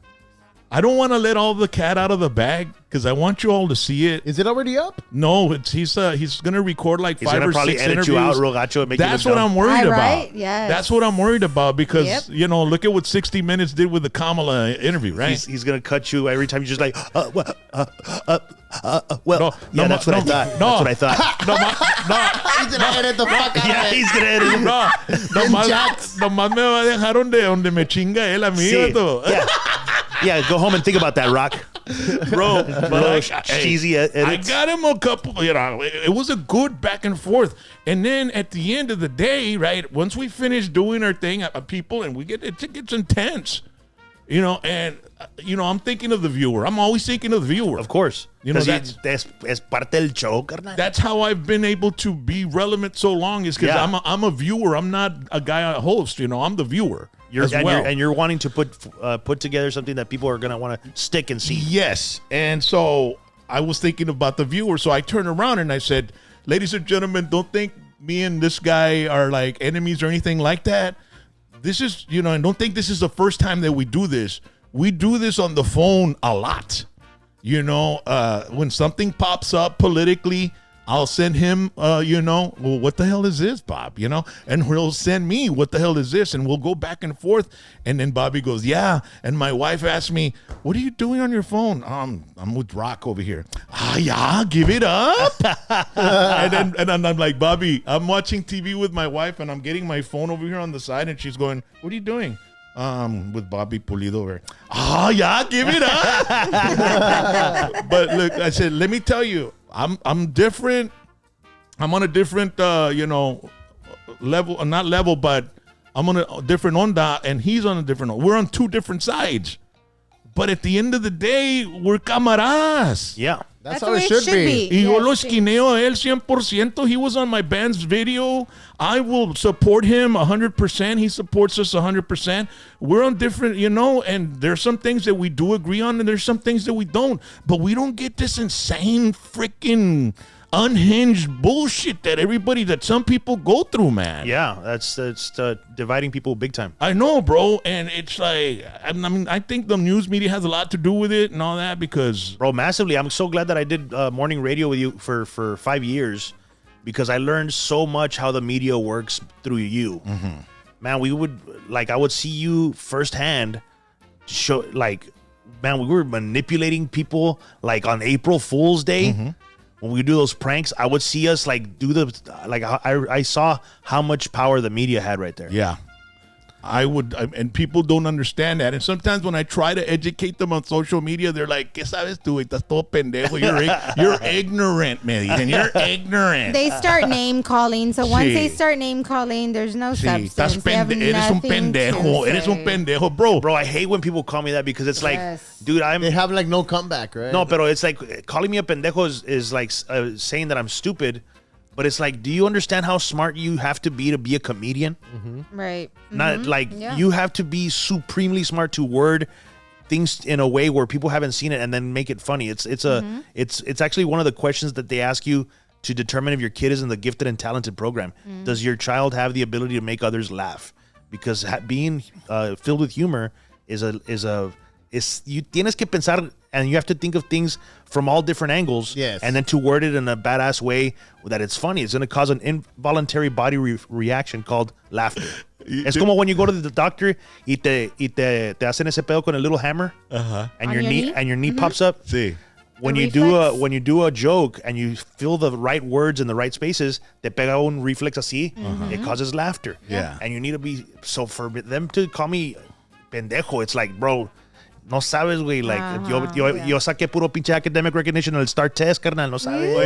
[SPEAKER 2] don't want to let all the cat out of the bag because I want you all to see it.
[SPEAKER 3] Is it already up?
[SPEAKER 2] No, he's gonna record like
[SPEAKER 1] he's
[SPEAKER 2] 5
[SPEAKER 1] gonna
[SPEAKER 2] or
[SPEAKER 1] probably
[SPEAKER 2] 6
[SPEAKER 1] edit
[SPEAKER 2] interviews.
[SPEAKER 1] you out, real gacho, and make
[SPEAKER 2] That's
[SPEAKER 1] you
[SPEAKER 2] what
[SPEAKER 1] look
[SPEAKER 2] I'm
[SPEAKER 1] dumb.
[SPEAKER 2] worried about.
[SPEAKER 4] Right? Yes.
[SPEAKER 2] That's what I'm worried about because
[SPEAKER 4] Yep.
[SPEAKER 2] look at what 60 Minutes did with the Kamala interview, right?
[SPEAKER 1] He's gonna cut you every time. You're just like, well,
[SPEAKER 2] No,
[SPEAKER 1] yeah, that's what I thought.
[SPEAKER 2] no.
[SPEAKER 1] That's what I thought.
[SPEAKER 3] He's gonna edit the fuck out
[SPEAKER 1] Yeah,
[SPEAKER 3] of it.
[SPEAKER 1] he's gonna edit it.
[SPEAKER 2] Nomás me va a dejar donde me chinga él a mí,
[SPEAKER 1] Sí.
[SPEAKER 2] vato.
[SPEAKER 1] Yeah, go home and think about that, Rock.
[SPEAKER 2] Bro, but
[SPEAKER 1] Cheesy
[SPEAKER 2] I
[SPEAKER 1] edits.
[SPEAKER 2] got him a couple, it was a good back and forth. And then at the end of the day, right, once we finish doing our thing, people, and it gets intense, and, I'm thinking of the viewer. I'm always thinking of the viewer.
[SPEAKER 1] Of course.
[SPEAKER 2] You know,
[SPEAKER 1] Because es parte del show, carnal.
[SPEAKER 2] That's how I've been able to be relevant so long is because
[SPEAKER 1] Yeah.
[SPEAKER 2] I'm a viewer. I'm not a guy, a host, I'm the viewer.
[SPEAKER 1] You're wanting to put together something that people are gonna want to stick and see.
[SPEAKER 2] Yes. And so I was thinking about the viewer. So I turned around and I said, ladies and gentlemen, don't think me and this guy are like enemies or anything like that. This is, and don't think this is the first time that we do this. We do this on the phone a lot. When something pops up politically, I'll send him, well, what the hell is this, Bob? And he'll send me, what the hell is this? And we'll go back and forth. And then Bobby goes, yeah. And my wife asked me, what are you doing on your phone? I'm with Rock over here. Yeah, give it up. and I'm like, Bobby, I'm watching TV with my wife and I'm getting my phone over here on the side. And she's going, what are you doing? With Bobby Pulido over. Yeah, give it up. But look, I said, let me tell you, I'm different. I'm on a different, level, not level, but I'm on a different onda, and he's on a different. We're on two different sides, but at the end of the day, we're camaradas.
[SPEAKER 1] Yeah.
[SPEAKER 3] That's how it should be.
[SPEAKER 2] Y yo lo
[SPEAKER 4] Yes,
[SPEAKER 2] esquineo a él 100%. He was on my band's video. I will support him 100%. He supports us 100%. We're on different, and there's some things that we do agree on and there's some things that we don't. But we don't get this insane freaking unhinged bullshit that some people go through, man.
[SPEAKER 1] Yeah, that's dividing people big time.
[SPEAKER 2] I know, bro. And it's like, I think the news media has a lot to do with it and all that because...
[SPEAKER 1] Bro, massively. I'm so glad that I did morning radio with you for 5 years because I learned so much how the media works through you.
[SPEAKER 2] Mm-hmm.
[SPEAKER 1] Man, I would see you firsthand show, man, we were manipulating people on April Fool's Day.
[SPEAKER 2] Mm-hmm.
[SPEAKER 1] When we do those pranks, I would see us do I saw how much power the media had right there.
[SPEAKER 2] Yeah. and people don't understand that. And sometimes when I try to educate them on social media, they're like, ¿Qué sabes tú? Estás todo pendejo. You're ignorant, me dicen. You're ignorant.
[SPEAKER 4] They start name calling. So once
[SPEAKER 2] Sí.
[SPEAKER 4] they start name calling, there's no
[SPEAKER 2] Sí,
[SPEAKER 4] substance.
[SPEAKER 2] estás
[SPEAKER 4] They have
[SPEAKER 2] eres un
[SPEAKER 4] nothing to
[SPEAKER 2] pendejo. Eres un
[SPEAKER 4] say.
[SPEAKER 2] pendejo, bro.
[SPEAKER 1] Bro, I hate when people call me that because it's like,
[SPEAKER 4] Yes.
[SPEAKER 1] dude,
[SPEAKER 3] They have like no comeback, right?
[SPEAKER 1] no, pero it's like calling me a pendejo is like saying that I'm stupid. But it's like, do you understand how smart you have to be a comedian?
[SPEAKER 4] Right.
[SPEAKER 1] Not like
[SPEAKER 4] Yeah.
[SPEAKER 1] you have to be supremely smart to word things in a way where people haven't seen it and then make it funny. It's actually one of the questions that they ask you to determine if your kid is in the gifted and talented program. Does your child have the ability to make others laugh? Because being filled with humor is you tienes que pensar, and you have to think of things from all different angles.
[SPEAKER 3] Yes.
[SPEAKER 1] And then to word it in a badass way that it's funny. It's going to cause an involuntary body reaction called laughter. Es como when you go to the doctor y te hacen ese pedo con a little hammer, and
[SPEAKER 4] On
[SPEAKER 1] your
[SPEAKER 4] your
[SPEAKER 1] knee
[SPEAKER 4] knee?
[SPEAKER 1] and your knee pops up.
[SPEAKER 2] Sí.
[SPEAKER 1] When
[SPEAKER 4] The
[SPEAKER 1] you
[SPEAKER 4] reflex?
[SPEAKER 1] do a joke and you fill the right words in the right spaces, te pega un reflex así. It causes laughter.
[SPEAKER 2] Yeah.
[SPEAKER 1] And you need to be, so for them to call me pendejo, it's like, bro, no sabes, güey. Like, yo saqué puro pinche academic recognition en el STAR test, carnal. No sabes.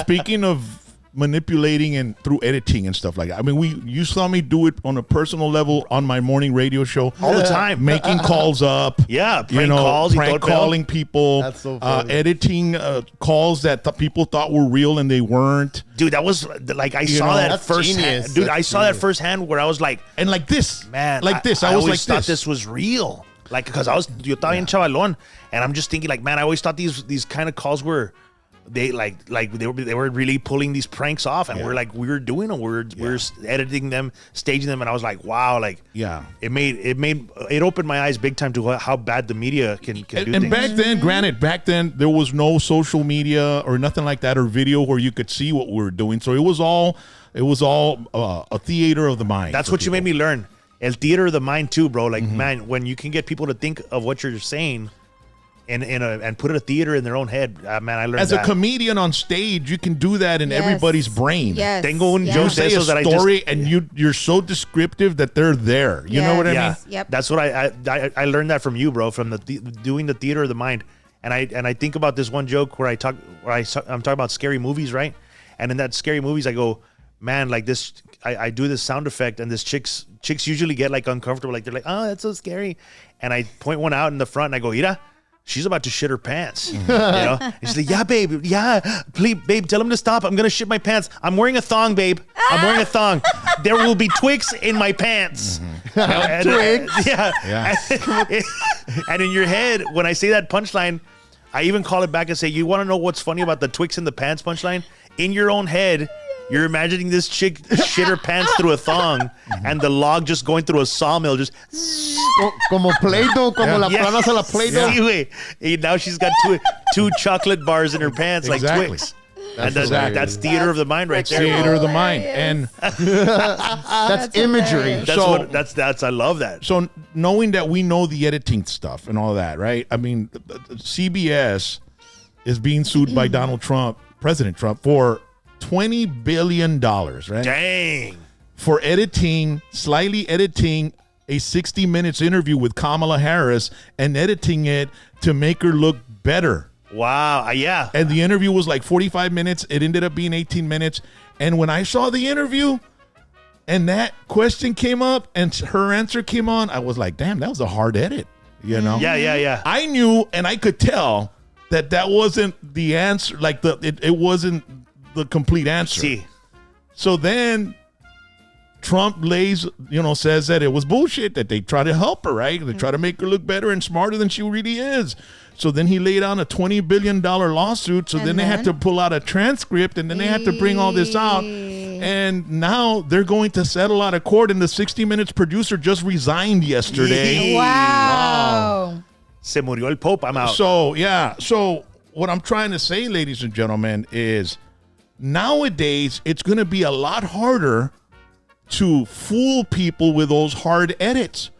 [SPEAKER 2] Speaking of manipulating and through editing and stuff like that. I mean, you saw me do it on a personal level on my morning radio show
[SPEAKER 1] All the time.
[SPEAKER 2] making calls up.
[SPEAKER 1] Yeah, prank calls, y todo
[SPEAKER 2] prank
[SPEAKER 1] el pedo.
[SPEAKER 2] calling people.
[SPEAKER 3] That's so funny.
[SPEAKER 2] Editing calls that people thought were real and they weren't.
[SPEAKER 1] Dude, that was like, I saw
[SPEAKER 2] know,
[SPEAKER 1] that
[SPEAKER 3] that's
[SPEAKER 1] firsthand.
[SPEAKER 3] genius.
[SPEAKER 1] Dude,
[SPEAKER 3] That's
[SPEAKER 1] I saw that
[SPEAKER 3] genius.
[SPEAKER 1] firsthand where I was like,
[SPEAKER 2] And like this,
[SPEAKER 1] man,
[SPEAKER 2] like this. I was
[SPEAKER 1] always
[SPEAKER 2] like
[SPEAKER 1] thought this was real. Like, because yo estaba bien chavalón, and I'm just thinking, like, man, I always thought these kind of calls were they they were really pulling these pranks off, and we were doing them, we're editing them, staging them, and I was like, wow, like, it opened my eyes big time to how bad the media can do
[SPEAKER 2] And
[SPEAKER 1] things.
[SPEAKER 2] back then, there was no social media or nothing like that, or video where you could see what we were doing. So it was all a theater of the mind.
[SPEAKER 1] That's
[SPEAKER 2] for
[SPEAKER 1] what you made
[SPEAKER 2] people.
[SPEAKER 1] me learn. El theater of the mind too, bro. Like, man, when you can get people to think of what you're saying and put a theater in their own head, man, I learned
[SPEAKER 2] As
[SPEAKER 1] that.
[SPEAKER 2] a comedian on stage, you can do that in
[SPEAKER 4] Yes.
[SPEAKER 2] everybody's brain.
[SPEAKER 4] Yes.
[SPEAKER 1] Tengo un
[SPEAKER 4] Yeah.
[SPEAKER 1] joke
[SPEAKER 2] You say a
[SPEAKER 1] Esos that I
[SPEAKER 2] story and you're so descriptive that they're there. You know what I
[SPEAKER 1] yeah,
[SPEAKER 2] mean?
[SPEAKER 4] Yep.
[SPEAKER 1] that's what I learned that from you, bro. From doing the theater of the mind, and I think about this one joke where I'm talking about scary movies, right? And in that scary movies, I go, man, like this, I do this sound effect, and this chicks usually get like uncomfortable, like they're like, oh, that's so scary, and I point one out in the front, and I go, Ira, she's about to shit her pants, you know? And she's like, yeah, babe, yeah, please, babe, tell him to stop. I'm gonna shit my pants. I'm wearing a thong, babe. I'm wearing a thong. There will be Twix in my pants.
[SPEAKER 3] Twix?
[SPEAKER 2] Yeah.
[SPEAKER 1] And in your head, when I say that punchline, I even call it back and say, you want to know what's funny about the Twix in the pants punchline? In your own head, you're imagining this chick shit her pants through a thong and the log just going through a sawmill, just
[SPEAKER 3] Como Play-Doh, como la
[SPEAKER 1] Yeah.
[SPEAKER 3] planas a la Play-Doh.
[SPEAKER 1] Sí, güey. And now she's got two chocolate bars in her pants
[SPEAKER 2] Exactly.
[SPEAKER 1] like Twix. And
[SPEAKER 3] hilarious.
[SPEAKER 1] that's theater of the mind right there.
[SPEAKER 2] Theater of the mind. And
[SPEAKER 3] That's imagery.
[SPEAKER 1] That's I love that.
[SPEAKER 2] so knowing that we know the editing stuff and all that, right? I mean, CBS is being sued by Donald Trump, President Trump, for $20 billion, right?
[SPEAKER 1] Dang.
[SPEAKER 2] For slightly editing a 60 minutes interview with Kamala Harris and editing it to make her look better.
[SPEAKER 1] Wow. Yeah.
[SPEAKER 2] And the interview was like 45 minutes. It ended up being 18 minutes. And when I saw the interview and that question came up and her answer came on, I was like, damn, that was a hard edit, you know?
[SPEAKER 1] Yeah.
[SPEAKER 2] I knew and I could tell that wasn't the answer. Like it wasn't the complete answer.
[SPEAKER 1] See.
[SPEAKER 2] So then Trump says that it was bullshit, that they try to help her, right? They try to make her look better and smarter than she really is. So then he laid on a $20 billion lawsuit. So
[SPEAKER 4] And
[SPEAKER 2] then they had to
[SPEAKER 4] then?
[SPEAKER 2] pull out a transcript and then they had to bring all this out. And now they're going to settle out of court. And the 60 Minutes producer just resigned yesterday.
[SPEAKER 4] Wow.
[SPEAKER 1] Se murió el Pope. I'm out.
[SPEAKER 2] So, yeah. So what I'm trying to say, ladies and gentlemen, is nowadays it's going to be a lot harder to fool people with those hard edits,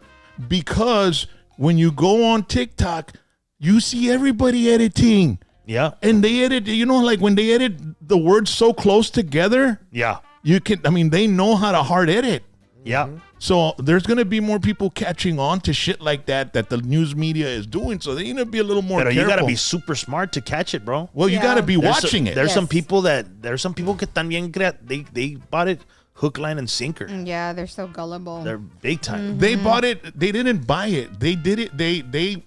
[SPEAKER 2] because when you go on TikTok, you see everybody editing.
[SPEAKER 1] Yeah.
[SPEAKER 2] And they edit, like when they edit the words so close together,
[SPEAKER 1] Yeah.
[SPEAKER 2] they know how to hard edit.
[SPEAKER 1] Yeah.
[SPEAKER 2] So there's going to be more people catching on to shit like that the news media is doing. So they need to be a little more
[SPEAKER 1] But
[SPEAKER 2] careful.
[SPEAKER 1] you got to be super smart to catch it, bro.
[SPEAKER 2] Well, you
[SPEAKER 4] Yeah.
[SPEAKER 2] got to be
[SPEAKER 1] There's
[SPEAKER 2] watching
[SPEAKER 1] some,
[SPEAKER 2] it.
[SPEAKER 1] There's some
[SPEAKER 4] Yes.
[SPEAKER 1] people que también they bought it hook, line, and sinker.
[SPEAKER 4] Yeah, they're so gullible.
[SPEAKER 1] They're big time.
[SPEAKER 2] They bought it. They didn't buy it. They did it. They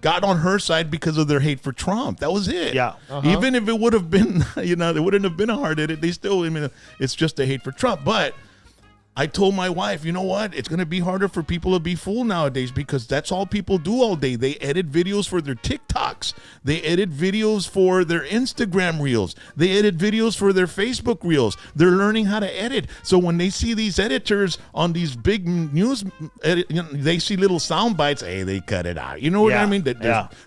[SPEAKER 2] got on her side because of their hate for Trump. That was it.
[SPEAKER 1] Yeah.
[SPEAKER 2] Even if it would have been, it wouldn't have been a hard edit. They still, it's just a hate for Trump. But I told my wife, you know what? It's going to be harder for people to be fooled nowadays because that's all people do all day. They edit videos for their TikToks. They edit videos for their Instagram reels. They edit videos for their Facebook reels. They're learning how to edit. So when they see these editors on these big news, they see little sound bites. Hey, they cut it out. You know what I
[SPEAKER 1] Yeah.
[SPEAKER 2] mean?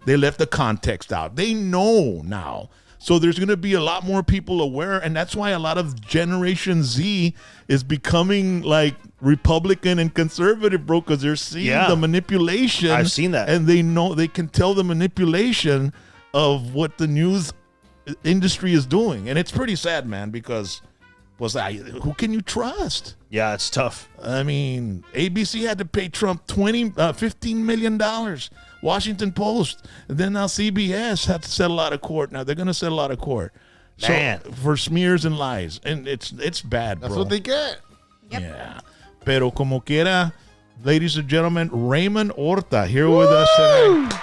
[SPEAKER 2] They left the context out. They know now. So there's going to be a lot more people aware, and that's why a lot of Generation Z is becoming like Republican and conservative, bro, because they're seeing the manipulation.
[SPEAKER 1] I've seen that.
[SPEAKER 2] And they can tell the manipulation of what the news industry is doing. And it's pretty sad, man, because who can you trust?
[SPEAKER 1] Yeah, it's tough.
[SPEAKER 2] I mean, ABC had to pay Trump $15 million. Washington Post. And then now CBS had to settle out of court. Now they're going to settle out of court.
[SPEAKER 1] Man.
[SPEAKER 2] So, for smears and lies. And it's bad, bro.
[SPEAKER 3] That's what they get.
[SPEAKER 4] Yep.
[SPEAKER 2] Yeah. Pero como quiera, ladies and gentlemen, Raymond Orta here with us tonight.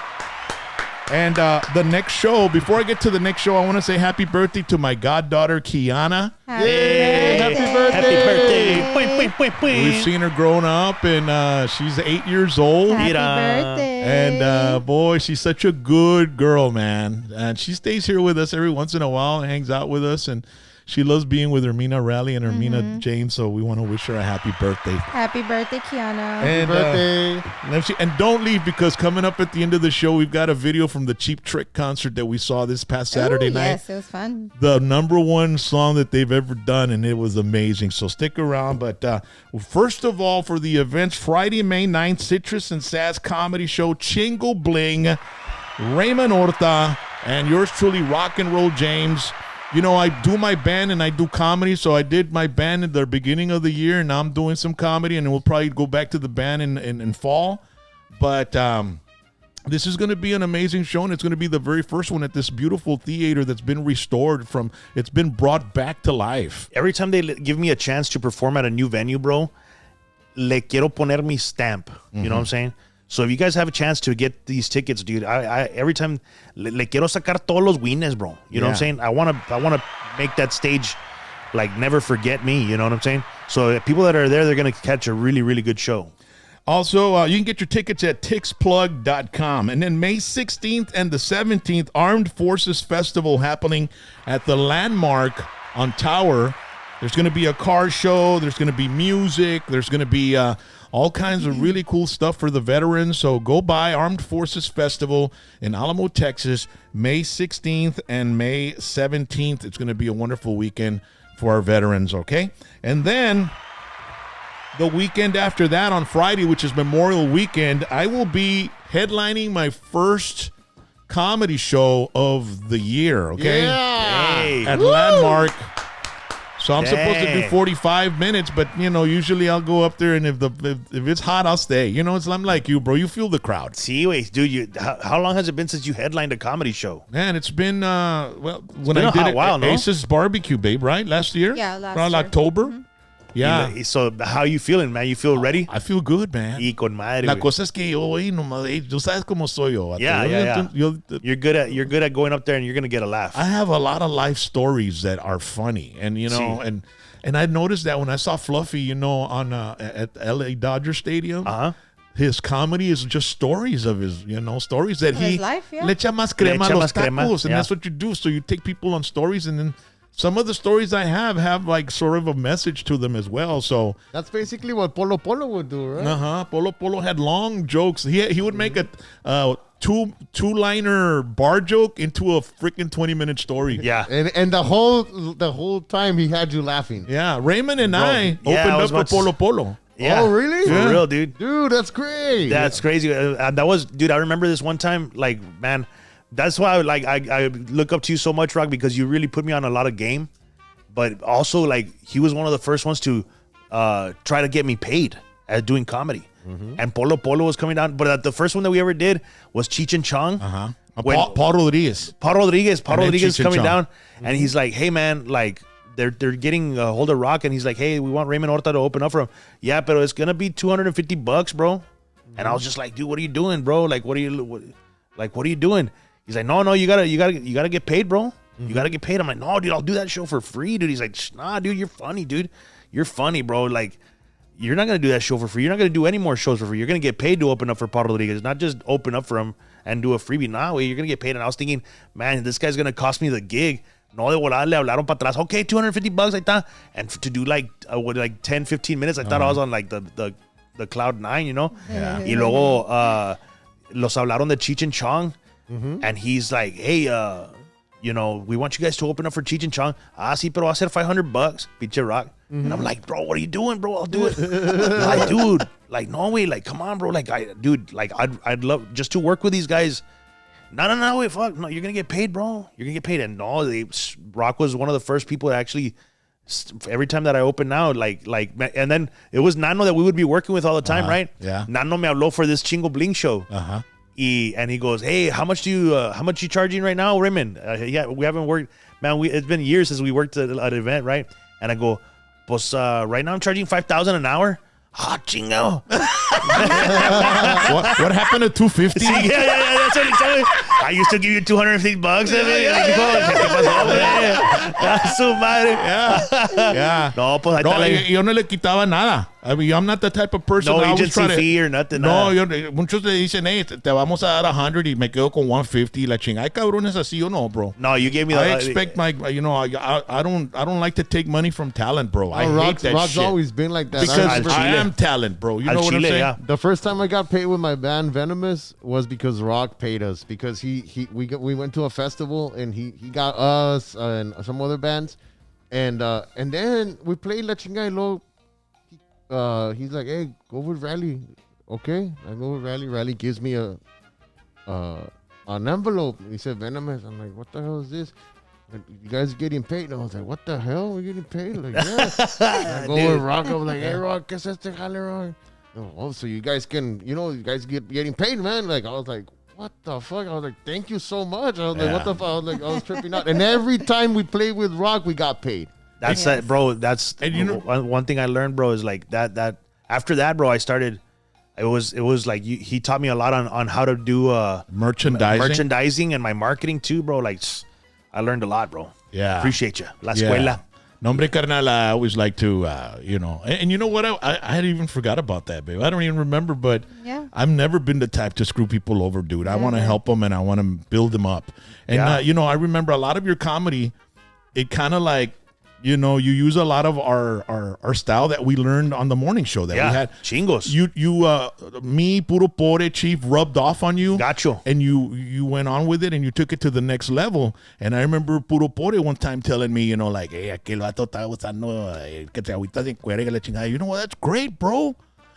[SPEAKER 2] And the next show, before I get to the next show, I want to say happy birthday to my goddaughter, Kiana.
[SPEAKER 3] Yay, happy birthday.
[SPEAKER 1] Happy birthday. Point, point, point, point.
[SPEAKER 2] We've seen her growing up, and she's 8 years old.
[SPEAKER 4] Happy
[SPEAKER 1] Mira.
[SPEAKER 4] birthday.
[SPEAKER 2] And boy, she's such a good girl, man. And she stays here with us every once in a while and hangs out with us. And she loves being with Hermina Raleigh and Hermina James. So we want to wish her a happy birthday.
[SPEAKER 4] Happy birthday, Kiana.
[SPEAKER 2] And,
[SPEAKER 3] Birthday.
[SPEAKER 2] and don't leave, because coming up at the end of the show, we've got a video from the Cheap Trick concert that we saw this past Saturday
[SPEAKER 4] Ooh,
[SPEAKER 2] night.
[SPEAKER 4] Yes, it was fun.
[SPEAKER 2] The #1 song that they've ever done, and it was amazing. So stick around. But first of all, for the events, Friday, May 9th, Citrus and Saz Comedy Show, Chingo Bling, Raymond Orta, and yours truly, Rock and Roll James. You know, I do my band and I do comedy, so I did my band at the beginning of the year, and now I'm doing some comedy, and we'll probably go back to the band in fall. But this is going to be an amazing show, and it's going to be the very first one at this beautiful theater that's been restored it's been brought back to life.
[SPEAKER 1] Every time they give me a chance to perform at a new venue, bro, le quiero poner mi stamp. You know what I'm saying? So if you guys have a chance to get these tickets, dude, I every time le quiero sacar todos los winners, bro. You know what I'm saying? I want to make that stage like never forget me. You know what I'm saying? So people that are there, they're gonna catch a really, really good show.
[SPEAKER 2] Also, you can get your tickets at tixplug.com. And then May 16th and the 17th, Armed Forces Festival happening at the Landmark on Tower. There's going to be a car show. There's going to be music. There's going to be all kinds of really cool stuff for the veterans. So go by Armed Forces Festival in Alamo, Texas, May 16th and May 17th. It's going to be a wonderful weekend for our veterans, okay? And then the weekend after that, on Friday, which is Memorial Weekend, I will be headlining my first comedy show of the year, okay?
[SPEAKER 3] Yeah.
[SPEAKER 1] Hey,
[SPEAKER 2] At Landmark. So I'm supposed to do
[SPEAKER 1] Dang.
[SPEAKER 2] 45 minutes, but usually I'll go up there, and if it's hot, I'll stay. I'm like you, bro. You feel the crowd.
[SPEAKER 1] see, wait, dude, how long has it been since you headlined a comedy show?
[SPEAKER 2] Man, it's been when
[SPEAKER 1] been
[SPEAKER 2] I
[SPEAKER 1] a
[SPEAKER 2] did
[SPEAKER 1] hot
[SPEAKER 2] it
[SPEAKER 1] while,
[SPEAKER 2] at
[SPEAKER 1] no?
[SPEAKER 2] Ace's Barbecue, babe, right? Last year?
[SPEAKER 4] Yeah, last
[SPEAKER 2] around
[SPEAKER 4] year.
[SPEAKER 2] October. Yeah.
[SPEAKER 1] So how you feeling, man? You feel ready?
[SPEAKER 2] I feel good, man.
[SPEAKER 1] Y con madre.
[SPEAKER 2] La
[SPEAKER 1] güey.
[SPEAKER 2] cosa es que yo, tú sabes cómo soy yo. vato.
[SPEAKER 1] Yeah.
[SPEAKER 2] Yo-
[SPEAKER 1] You're good at going up there and you're gonna get a laugh.
[SPEAKER 2] I have a lot of life stories that are funny, and
[SPEAKER 1] Sí.
[SPEAKER 2] and I noticed that when I saw Fluffy, on at LA Dodger Stadium, his comedy is just stories of his, stories that
[SPEAKER 4] Of
[SPEAKER 2] he
[SPEAKER 4] his life, yeah.
[SPEAKER 2] le echa más crema
[SPEAKER 1] Le echa
[SPEAKER 2] a los
[SPEAKER 1] más crema,
[SPEAKER 2] tacos, and
[SPEAKER 1] yeah.
[SPEAKER 2] that's what you do. So you take people on stories, and then some of the stories I have like sort of a message to them as well. So
[SPEAKER 3] That's basically what Polo Polo would do, right?
[SPEAKER 2] Polo had long jokes. He would make a two-liner bar joke into a freaking 20-minute story.
[SPEAKER 1] Yeah.
[SPEAKER 3] And the whole time he had you laughing.
[SPEAKER 2] Yeah, Raymond and I
[SPEAKER 1] yeah, I
[SPEAKER 2] opened
[SPEAKER 1] was
[SPEAKER 2] up
[SPEAKER 1] about
[SPEAKER 2] for
[SPEAKER 1] to-
[SPEAKER 2] Polo Polo.
[SPEAKER 1] Yeah.
[SPEAKER 3] Oh, really?
[SPEAKER 1] For
[SPEAKER 2] Yeah.
[SPEAKER 1] real, dude.
[SPEAKER 3] Dude, that's great.
[SPEAKER 1] That's crazy. That was, dude. I remember this one time. Like, man, that's why I look up to you so much, Rock, because you really put me on a lot of game. But also, like, he was one of the first ones to try to get me paid at doing comedy. And Polo was coming down. But the first one that we ever did was Cheech and Chong.
[SPEAKER 2] Paul Rodriguez.
[SPEAKER 1] Paul Rodriguez
[SPEAKER 2] Cheech and
[SPEAKER 1] coming
[SPEAKER 2] Chong.
[SPEAKER 1] down. And he's like, hey, man, like, they're getting a hold of Rock. And he's like, hey, we want Raymond Orta to open up for him. Yeah, but it's going to be $250, bro. And I was just like, dude, what are you doing, bro? Like, what are you doing? He's like, no, you gotta get paid, bro. You gotta get paid. I'm like, no, dude, I'll do that show for free, dude. He's like, nah, dude, you're funny, dude. You're funny, bro. Like, you're not gonna do that show for free. You're not gonna do any more shows for free. You're gonna get paid to open up for Pablo Rodriguez, not just open up for him and do a freebie. Nah, wait, you're gonna get paid. And I was thinking, man, this guy's gonna cost me the gig. No, de volada le hablaron para atrás. Okay, $250, ahí está. And to do like 10, 15 minutes, I thought I was on like the cloud 9, you know?
[SPEAKER 2] Yeah.
[SPEAKER 1] Y luego los hablaron de Cheech and Chong. And he's like, hey, you know, we want you guys to open up for Cheech and Chong. Sí, pero va a ser $500, pinche Rock. And I'm like, bro, what are you doing, bro? I'll do it. Like, dude, like, no way, like, come on, bro. Like, I'd love just to work with these guys. No, wait, fuck. No, you're going to get paid, bro. You're going to get paid. And no, Rock was one of the first people that actually, every time that I open now, like, and then it was Nano that we would be working with all the time, right?
[SPEAKER 2] Yeah.
[SPEAKER 1] Nano me habló for this Chingo Bling show. And he goes, hey, how much you charging right now, Raymond? Yeah, we haven't worked, man. It's been years since we worked at an event, right? And I go, pues right now I'm charging $5,000 an hour. Ah, chingo.
[SPEAKER 2] What happened to 250?
[SPEAKER 1] Yeah, that's what he told me. I used to give you $250. Su madre.
[SPEAKER 2] Yeah.
[SPEAKER 1] No, pues
[SPEAKER 2] No, yo no le quitaba nada. I mean, I'm not the type of person.
[SPEAKER 1] no
[SPEAKER 2] I always
[SPEAKER 1] agency
[SPEAKER 2] try to-
[SPEAKER 1] fee or nothing.
[SPEAKER 2] No,
[SPEAKER 1] nada.
[SPEAKER 2] muchos le dicen, hey, te vamos a dar 100 y me quedo con 150 y la chinga. Hay cabrones así o no, bro.
[SPEAKER 1] No, you gave me
[SPEAKER 2] I expect my, you know, I don't like to take money from talent, bro. I hate that
[SPEAKER 3] Rock's
[SPEAKER 2] shit.
[SPEAKER 3] always been like that.
[SPEAKER 2] Because
[SPEAKER 3] I remember
[SPEAKER 2] I am talent, bro. You know what I'm
[SPEAKER 1] Chile,
[SPEAKER 2] saying?
[SPEAKER 1] yeah.
[SPEAKER 3] the first time I got paid with my band Venomous was because Rock paid us, because we went to a festival and he got us and some other bands, and then we played La Chinga y Lo. He's like, hey, go with Rally. Okay, I go with Rally. Rally gives me an envelope. He said Venomous. I'm like, what the hell is this? Like, you guys getting paid? And I was like, what the hell? We're getting paid? Like, yeah. I go with Rock. I'm like, hey, Rock, ¿qué es este jale, Rock? Oh, so you guys can, you guys getting paid, man. Like, I was like, what the fuck? I was like, thank you so much. I was like, what the fuck? I was like, I was tripping out. And every time we played with Rock, we got paid.
[SPEAKER 1] That's that, bro. That's
[SPEAKER 2] And you know-
[SPEAKER 1] one thing I learned, bro, is like that after that, bro, I started. It was like he taught me a lot on how to do merchandising and my marketing too, bro. Like I learned a lot, bro.
[SPEAKER 2] Yeah.
[SPEAKER 1] Appreciate you. La
[SPEAKER 2] Yeah.
[SPEAKER 1] escuela.
[SPEAKER 2] No, hombre, carnal, I always like to, you know, and you know what? I had even forgot about that, babe. I don't even remember, but
[SPEAKER 4] Yeah.
[SPEAKER 2] I've never been the type to screw people over, dude. I want to help them and I want to build them up. And,
[SPEAKER 1] Yeah.
[SPEAKER 2] you know, I remember a lot of your comedy, it kind of like, you know, you use a lot of our style that we learned on the morning show that
[SPEAKER 1] Yeah.
[SPEAKER 2] we had.
[SPEAKER 1] Chingos.
[SPEAKER 2] Me, Puro Pore, Chief, rubbed off on you.
[SPEAKER 1] Gacho.
[SPEAKER 2] And you went on with it and you took it to the next level. And I remember Puro Pore one time telling me, you know, like, hey, aquel vato está usando que te agüitas en cuerda y la chingada. You know what? That's great, bro.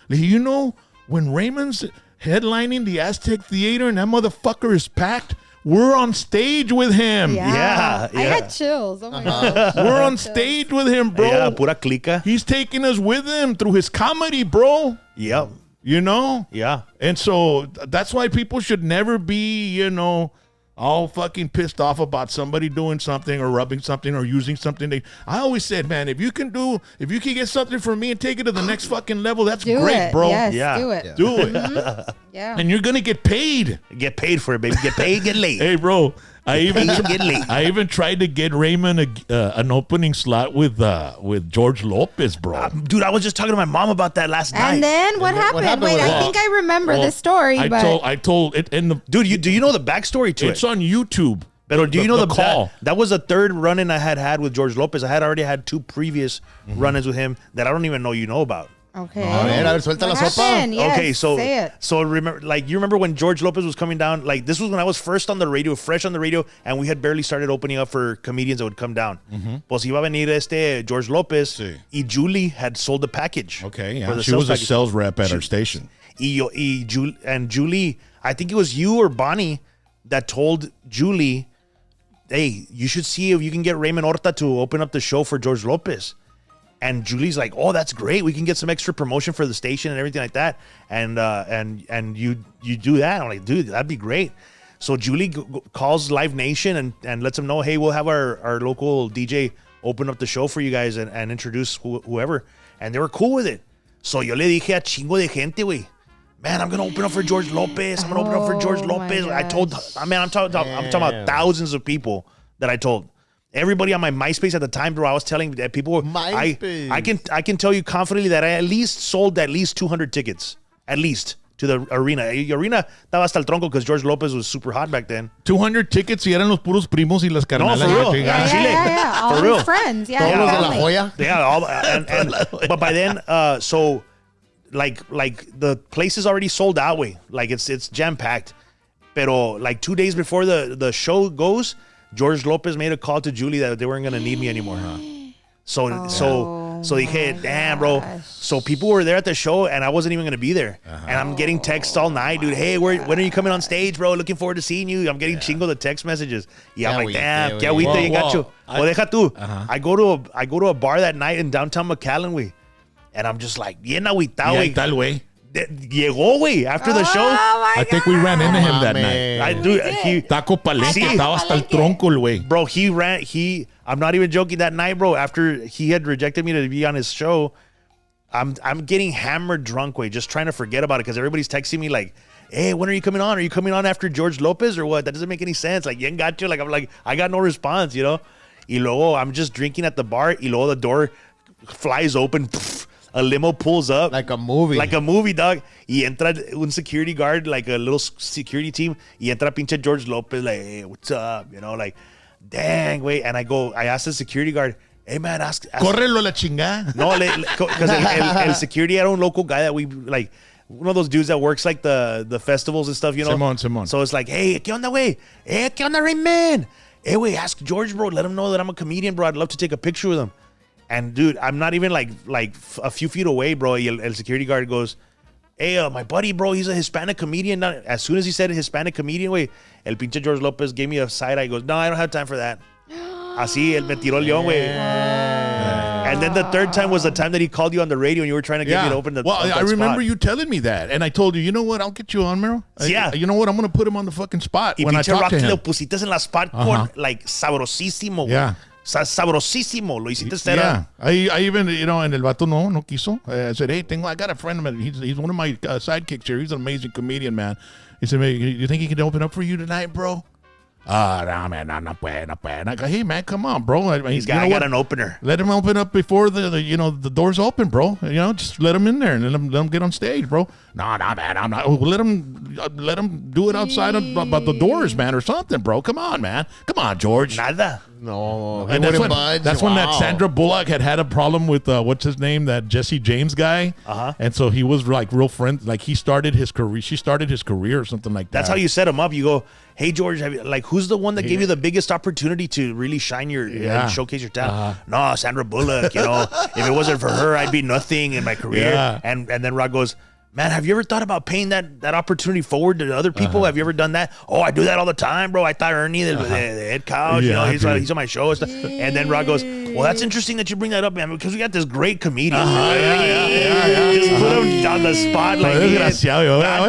[SPEAKER 2] Like, you know, when Raymond's headlining the Aztec Theater and that motherfucker is packed, we're on stage with him.
[SPEAKER 1] Yeah,
[SPEAKER 4] I
[SPEAKER 1] yeah.
[SPEAKER 4] had chills. Oh my gosh.
[SPEAKER 2] We're on stage with him, bro.
[SPEAKER 1] Yeah, pura clica.
[SPEAKER 2] He's taking us with him through his comedy, bro.
[SPEAKER 1] Yep.
[SPEAKER 2] You know?
[SPEAKER 1] Yeah.
[SPEAKER 2] And so that's why people should never be, you know, all fucking pissed off about somebody doing something or rubbing something or using something. I always said, man, if you can get something from me and take it to the next fucking level, that's
[SPEAKER 4] Do
[SPEAKER 2] great,
[SPEAKER 4] it.
[SPEAKER 2] bro.
[SPEAKER 4] Yes,
[SPEAKER 1] Yeah.
[SPEAKER 4] do it.
[SPEAKER 2] Do it.
[SPEAKER 4] Yeah.
[SPEAKER 2] And you're going to get paid.
[SPEAKER 1] Get paid for it, baby. Get paid, get laid.
[SPEAKER 2] Hey, bro. I even tried to get Raymond an opening slot with George Lopez, bro.
[SPEAKER 1] Dude, I was just talking to my mom about that last night.
[SPEAKER 4] And then what happened?
[SPEAKER 3] happened
[SPEAKER 4] Wait,
[SPEAKER 3] with
[SPEAKER 4] I
[SPEAKER 3] it?
[SPEAKER 4] think I remember this story, but
[SPEAKER 2] I told it, and
[SPEAKER 1] Dude, do you know the backstory to
[SPEAKER 2] it's
[SPEAKER 1] it?
[SPEAKER 2] on YouTube.
[SPEAKER 1] But do you know
[SPEAKER 2] the call?
[SPEAKER 1] That was the third run-in I had with George Lopez. I had already had 2 previous run-ins with him that I don't even know you know about.
[SPEAKER 4] okay.
[SPEAKER 3] A ver, suelta la
[SPEAKER 4] What
[SPEAKER 3] sopa.
[SPEAKER 4] happened? Yes,
[SPEAKER 1] Okay,
[SPEAKER 4] say it.
[SPEAKER 1] so remember, like, you remember when George Lopez was coming down? Like, this was when I was first on the radio, fresh on the radio, and we had barely started opening up for comedians that would come down. Pues iba a venir George Lopez,
[SPEAKER 2] Sí.
[SPEAKER 1] y Julie had sold the package.
[SPEAKER 2] Okay,
[SPEAKER 1] for
[SPEAKER 2] yeah.
[SPEAKER 1] the
[SPEAKER 2] She was a
[SPEAKER 1] package.
[SPEAKER 2] sales rep at our station.
[SPEAKER 1] And Julie, I think it was you or Bonnie that told Julie, hey, you should see if you can get Raymond Orta to open up the show for George Lopez. And Julie's like, oh, that's great. We can get some extra promotion for the station and everything like that. And you do that. I'm like, dude, that'd be great. So Julie calls Live Nation and lets them know, hey, we'll have our local DJ open up the show for you guys and introduce whoever. And they were cool with it. So yo le dije a chingo de gente, güey. Man, I'm going to open up for George Lopez. I'm going to open up for George Lopez. I'm talking about thousands of that I told. Everybody on my MySpace at the time, bro, I was telling that people,
[SPEAKER 3] MySpace.
[SPEAKER 1] I can tell you confidently that I at least sold at least 200 tickets, at least, to the arena. The arena estaba hasta el tronco because George Lopez was super hot back then.
[SPEAKER 2] 200 tickets y eran los puros primos y las carnalas.
[SPEAKER 1] No, for real.
[SPEAKER 4] Yeah. All
[SPEAKER 1] For
[SPEAKER 4] his
[SPEAKER 1] real.
[SPEAKER 4] friends. Yeah.
[SPEAKER 3] Todos los de La
[SPEAKER 4] family.
[SPEAKER 3] Joya.
[SPEAKER 1] Yeah, but by then, so like the place is already sold out, way. Like it's jam packed. Pero like 2 days before the show goes, George Lopez made a call to Julie that they weren't gonna need me anymore. So dije, damn, bro. So people were there at the show, and I wasn't even gonna be there. And I'm getting texts all night, dude. Hey, when are you coming on stage, bro? Looking forward to seeing you. I'm getting chingo the text messages. Yeah, I'm like, damn, que agüite, you got you. Well, deja tú. I go to a bar that night in downtown McAllen, güey. And I'm just like, bien agüitado,
[SPEAKER 2] Y ahí está el güey.
[SPEAKER 1] Llegó, güey, after the show.
[SPEAKER 2] I think we ran into him that night.
[SPEAKER 1] I do.
[SPEAKER 2] Taco Palenque, estaba hasta el tronco el güey.
[SPEAKER 1] Bro, I'm not even joking, that night, bro, after he had rejected me to be on his show, I'm getting hammered drunk, way, just trying to forget about it because everybody's texting me like, hey, when are you coming on? Are you coming on after George Lopez or what? That doesn't make any sense. Like, yen got you. Like, I'm like, I got no response, you know? Y luego, I'm just drinking at the bar. Y luego the door flies open. Pff, a limo pulls up.
[SPEAKER 3] Like a movie.
[SPEAKER 1] Like a movie, dog. Y entra un security guard, like a little security team. Y entra pinche George Lopez, like, hey, what's up? You know, like, dang, wait. And I asked the security guard, hey, man, ask.
[SPEAKER 2] Córrelo la chingada.
[SPEAKER 1] No, because el security era un local guy that we, like, one of those dudes that works like the festivals and stuff, you know?
[SPEAKER 2] Simón.
[SPEAKER 1] So it's like, hey, ¿qué onda, güey? Hey, ¿qué onda, Raymond? Hey, wait, ask George, bro. Let him know that I'm a comedian, bro. I'd love to take a picture with him. And, dude, I'm not even, like a few feet away, bro. Y el security guard goes, hey, my buddy, bro, he's a Hispanic comedian. As soon as he said Hispanic comedian, güey, el pinche George Lopez gave me a side eye. He goes, no, I don't have time for that. Así, él me tiró el león, güey. And then the third time was the time that he called you on the radio and you were trying to get me to open the
[SPEAKER 2] I remember
[SPEAKER 1] spot.
[SPEAKER 2] you telling me that. And I told you, you know what? I'll get you on, Mero.
[SPEAKER 1] Yeah.
[SPEAKER 2] You know what? I'm going to put him on the fucking spot
[SPEAKER 1] Y
[SPEAKER 2] when I
[SPEAKER 1] pinche
[SPEAKER 2] talk to
[SPEAKER 1] Rocky
[SPEAKER 2] him.
[SPEAKER 1] lo pusiste en la spot con, like, sabrosísimo, güey.
[SPEAKER 2] Yeah.
[SPEAKER 1] Sabrosísimo. Lo hiciste set
[SPEAKER 2] Yeah,
[SPEAKER 1] up.
[SPEAKER 2] I even, you know, and el vato no quiso. I said, hey, I got a friend of mine. He's one of my sidekicks here. He's an amazing comedian, man. He said, man, you think he can open up for you tonight, bro? No, man, no puede. I go, hey, man, come on, bro. I
[SPEAKER 1] He's got an opener.
[SPEAKER 2] Let him open up before the doors open, bro. You know, just let him in there and let him get on stage, bro. No, man, I'm not. Let him do it outside about the doors, man, or something, bro. Come on, man. Come on, George.
[SPEAKER 1] Nada.
[SPEAKER 3] No.
[SPEAKER 2] And that's when that Sandra Bullock had a problem with what's his name, that Jesse James guy. And so he was like real friends. Like she started his career or something like that.
[SPEAKER 1] That's how you set him up. You go, hey, George, who's the one that gave you the biggest opportunity to really shine and showcase your talent? No, Sandra Bullock. You know, if it wasn't for her, I'd be nothing in my career.
[SPEAKER 2] Yeah.
[SPEAKER 1] And then Rod goes, man, have you ever thought about paying that opportunity forward to other people? Have you ever done that? Oh, I do that all the time, bro. I thought Ernie, the head couch, you know, he's on my show. And stuff. And then Rod goes, well, that's interesting that you bring that up, man, because we got this great comedian. Just put him on the spot. Like,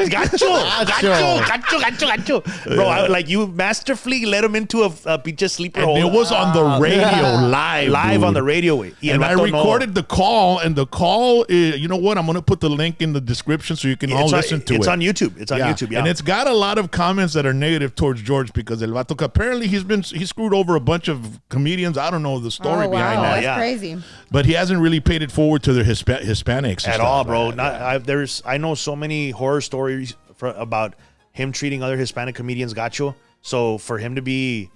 [SPEAKER 1] gacho. Bro, you masterfully led him into a pinche sleeper hole.
[SPEAKER 2] It was on the radio live
[SPEAKER 1] on the radio.
[SPEAKER 2] And I recorded the call, and the call, you know what? I'm going to put the link in the description so you can all listen to it.
[SPEAKER 1] It's on YouTube. It's on YouTube, yeah.
[SPEAKER 2] And it's got a lot of comments that are negative towards George because El Vato, apparently he screwed over a bunch of comedians. I don't know the story behind that.
[SPEAKER 4] That's crazy.
[SPEAKER 2] But he hasn't really paid it forward to the Hispanics
[SPEAKER 1] at all, bro. I know so many horror stories about him treating other Hispanic comedians gacho. So for him to be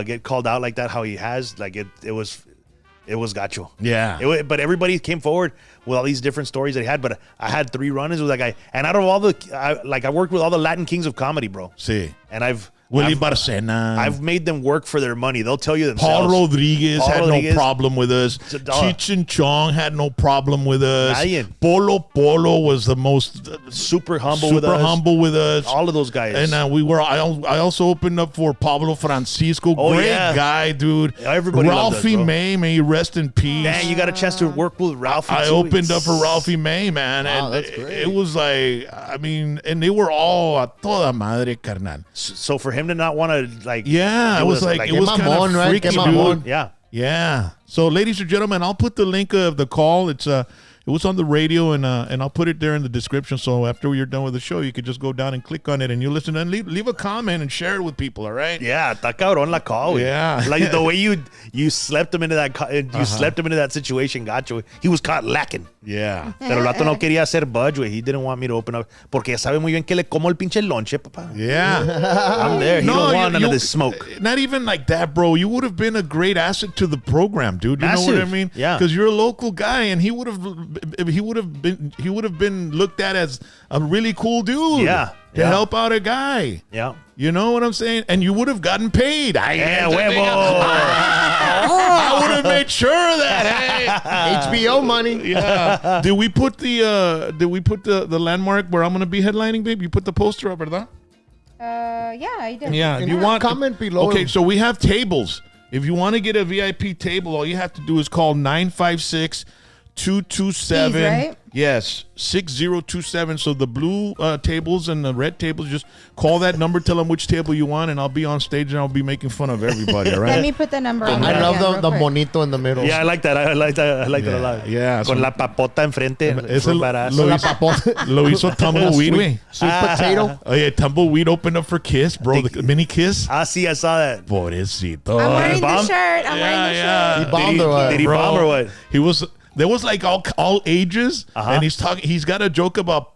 [SPEAKER 1] get called out like that, how he has, like it was gacho.
[SPEAKER 2] Yeah.
[SPEAKER 1] But everybody came forward with all these different stories that he had. But I had 3 run-ins with that guy, and out of all I worked with all the Latin kings of comedy, bro.
[SPEAKER 2] See.
[SPEAKER 1] And I've
[SPEAKER 2] Willie Barcena.
[SPEAKER 1] I've made them work for their money. They'll tell you themselves.
[SPEAKER 2] Paul Rodriguez had no problem with us.
[SPEAKER 1] It's a dog.
[SPEAKER 2] Cheech and Chong had no problem with us.
[SPEAKER 1] Nadie.
[SPEAKER 2] Polo was the most
[SPEAKER 1] super humble with us. All of those guys.
[SPEAKER 2] And I also opened up for Pablo Francisco. Great guy, dude.
[SPEAKER 1] Everybody
[SPEAKER 2] Ralphie
[SPEAKER 1] loves us,
[SPEAKER 2] May, may he rest in peace.
[SPEAKER 1] Man, you got a chance to work with Ralphie.
[SPEAKER 2] I opened up for Ralphie May, man.
[SPEAKER 3] Wow,
[SPEAKER 2] and
[SPEAKER 3] that's great.
[SPEAKER 2] it was like, I mean, and they were all a toda madre, carnal.
[SPEAKER 1] So for him to not want to like,
[SPEAKER 2] Yeah, it was like it was kind of
[SPEAKER 3] right?
[SPEAKER 2] freaky,
[SPEAKER 3] Mamon.
[SPEAKER 2] dude.
[SPEAKER 1] yeah.
[SPEAKER 2] Yeah. So, ladies and gentlemen, I'll put the link of the call. It was on the radio, and I'll put it there in the description. So after you're done with the show, you could just go down and click on it, and you listen and leave a comment and share it with people. All right?
[SPEAKER 1] Yeah, está cabrón la call.
[SPEAKER 2] Yeah.
[SPEAKER 1] Like the way you slept him into that slept him into that situation, gacho. He was caught lacking.
[SPEAKER 2] Yeah.
[SPEAKER 1] Pero el vato no quería hacer budge, güey. He didn't want me to open up porque ya sabe muy bien que le como el pinche lonche, papá.
[SPEAKER 2] Yeah.
[SPEAKER 1] I'm there. He don't want none of this smoke.
[SPEAKER 2] Not even like that, bro. You would have been a great asset to the program, dude. You know what I
[SPEAKER 1] Massive.
[SPEAKER 2] mean?
[SPEAKER 1] Yeah.
[SPEAKER 2] Because you're a local guy, and he would have been looked at as a really cool dude.
[SPEAKER 1] Yeah.
[SPEAKER 2] To
[SPEAKER 1] Yeah.
[SPEAKER 2] help out a guy.
[SPEAKER 1] Yeah.
[SPEAKER 2] You know what I'm saying? And you would have gotten paid.
[SPEAKER 1] Yeah, huevo.
[SPEAKER 2] I would have made sure of that. Hey.
[SPEAKER 3] HBO money.
[SPEAKER 2] Yeah. Did we put the landmark where I'm gonna be headlining, babe? You put the poster up, ¿verdad?
[SPEAKER 4] Yeah, I did.
[SPEAKER 2] Yeah. If you
[SPEAKER 3] Yeah,
[SPEAKER 2] want
[SPEAKER 3] comment below.
[SPEAKER 2] Okay, so we have tables. If you want to get a VIP table, all you have to do is call 956-227.
[SPEAKER 4] Steve, right?
[SPEAKER 2] Yes, 6027. So the blue tables and the red tables, just call that number, tell them which table you want, and I'll be on stage and I'll be making fun of everybody, all right?
[SPEAKER 4] Let me put the number on
[SPEAKER 3] I
[SPEAKER 4] there
[SPEAKER 3] love
[SPEAKER 4] again,
[SPEAKER 3] the
[SPEAKER 4] real quick.
[SPEAKER 3] monito in the middle.
[SPEAKER 1] Yeah, I like that. I like that a lot.
[SPEAKER 2] Yeah,
[SPEAKER 1] Con
[SPEAKER 2] so-
[SPEAKER 1] la papota enfrente.
[SPEAKER 2] Ese
[SPEAKER 1] Real badass.
[SPEAKER 2] lo
[SPEAKER 3] La
[SPEAKER 2] hizo,
[SPEAKER 3] papota.
[SPEAKER 2] lo hizo Tumbleweed, güey.
[SPEAKER 3] Sweet potato.
[SPEAKER 2] Oh, yeah, Tumbleweed opened up for Kiss, bro. The mini Kiss.
[SPEAKER 1] Ah, sí, I saw that.
[SPEAKER 2] Pobrecito.
[SPEAKER 4] I'm wearing the
[SPEAKER 1] bomb?
[SPEAKER 4] shirt. I'm wearing the shirt.
[SPEAKER 3] He bombed or what?
[SPEAKER 1] Did he
[SPEAKER 2] Bro,
[SPEAKER 1] bomb or what?
[SPEAKER 2] He was. There was like all ages, and he's got a joke about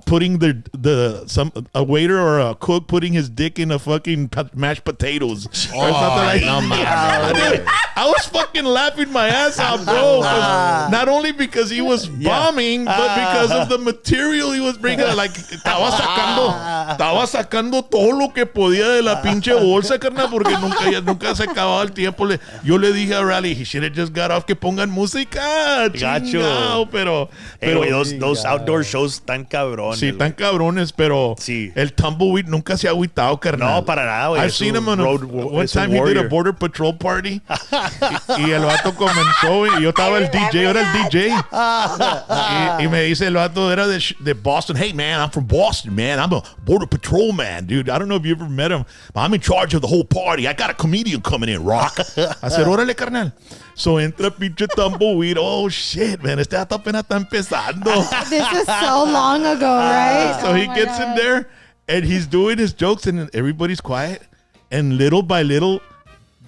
[SPEAKER 2] putting a waiter or a cook putting his dick in a fucking mashed potatoes or something like that. I was fucking laughing my ass out, bro. 'Cause not only because he was bombing, but because of the material he was bringing. Like estaba sacando todo lo que podía de la pinche bolsa, carnal, porque nunca se acababa el tiempo. Yo le dije a Rally, he should have just got off, que pongan música.
[SPEAKER 1] Gacho.
[SPEAKER 2] Chingao, pero
[SPEAKER 1] Güey, those outdoor shows tan cabrones.
[SPEAKER 2] sí, tan cabrones, pero
[SPEAKER 1] Sí.
[SPEAKER 2] el Tumbleweed nunca se ha agüitado, carnal.
[SPEAKER 1] No, para nada, güey.
[SPEAKER 2] I've
[SPEAKER 1] Es
[SPEAKER 2] seen
[SPEAKER 1] un
[SPEAKER 2] him on one
[SPEAKER 1] es un
[SPEAKER 2] time he did a
[SPEAKER 1] warrior.
[SPEAKER 2] border patrol party y el vato comenzó y yo estaba el DJ, yo era el DJ y me dice el vato era de Boston. Hey man, I'm from Boston, man. I'm a border patrol man, dude. I don't know if you ever met him, but I'm in charge of the whole party. I got a comedian coming in, Rock. I said, órale, carnal. So entra pinche Tumbleweed. Oh shit, man, este vato apenas está empezando.
[SPEAKER 4] This is so long ago, right?
[SPEAKER 2] So he gets in there and he's doing his jokes and everybody's quiet. And little by little,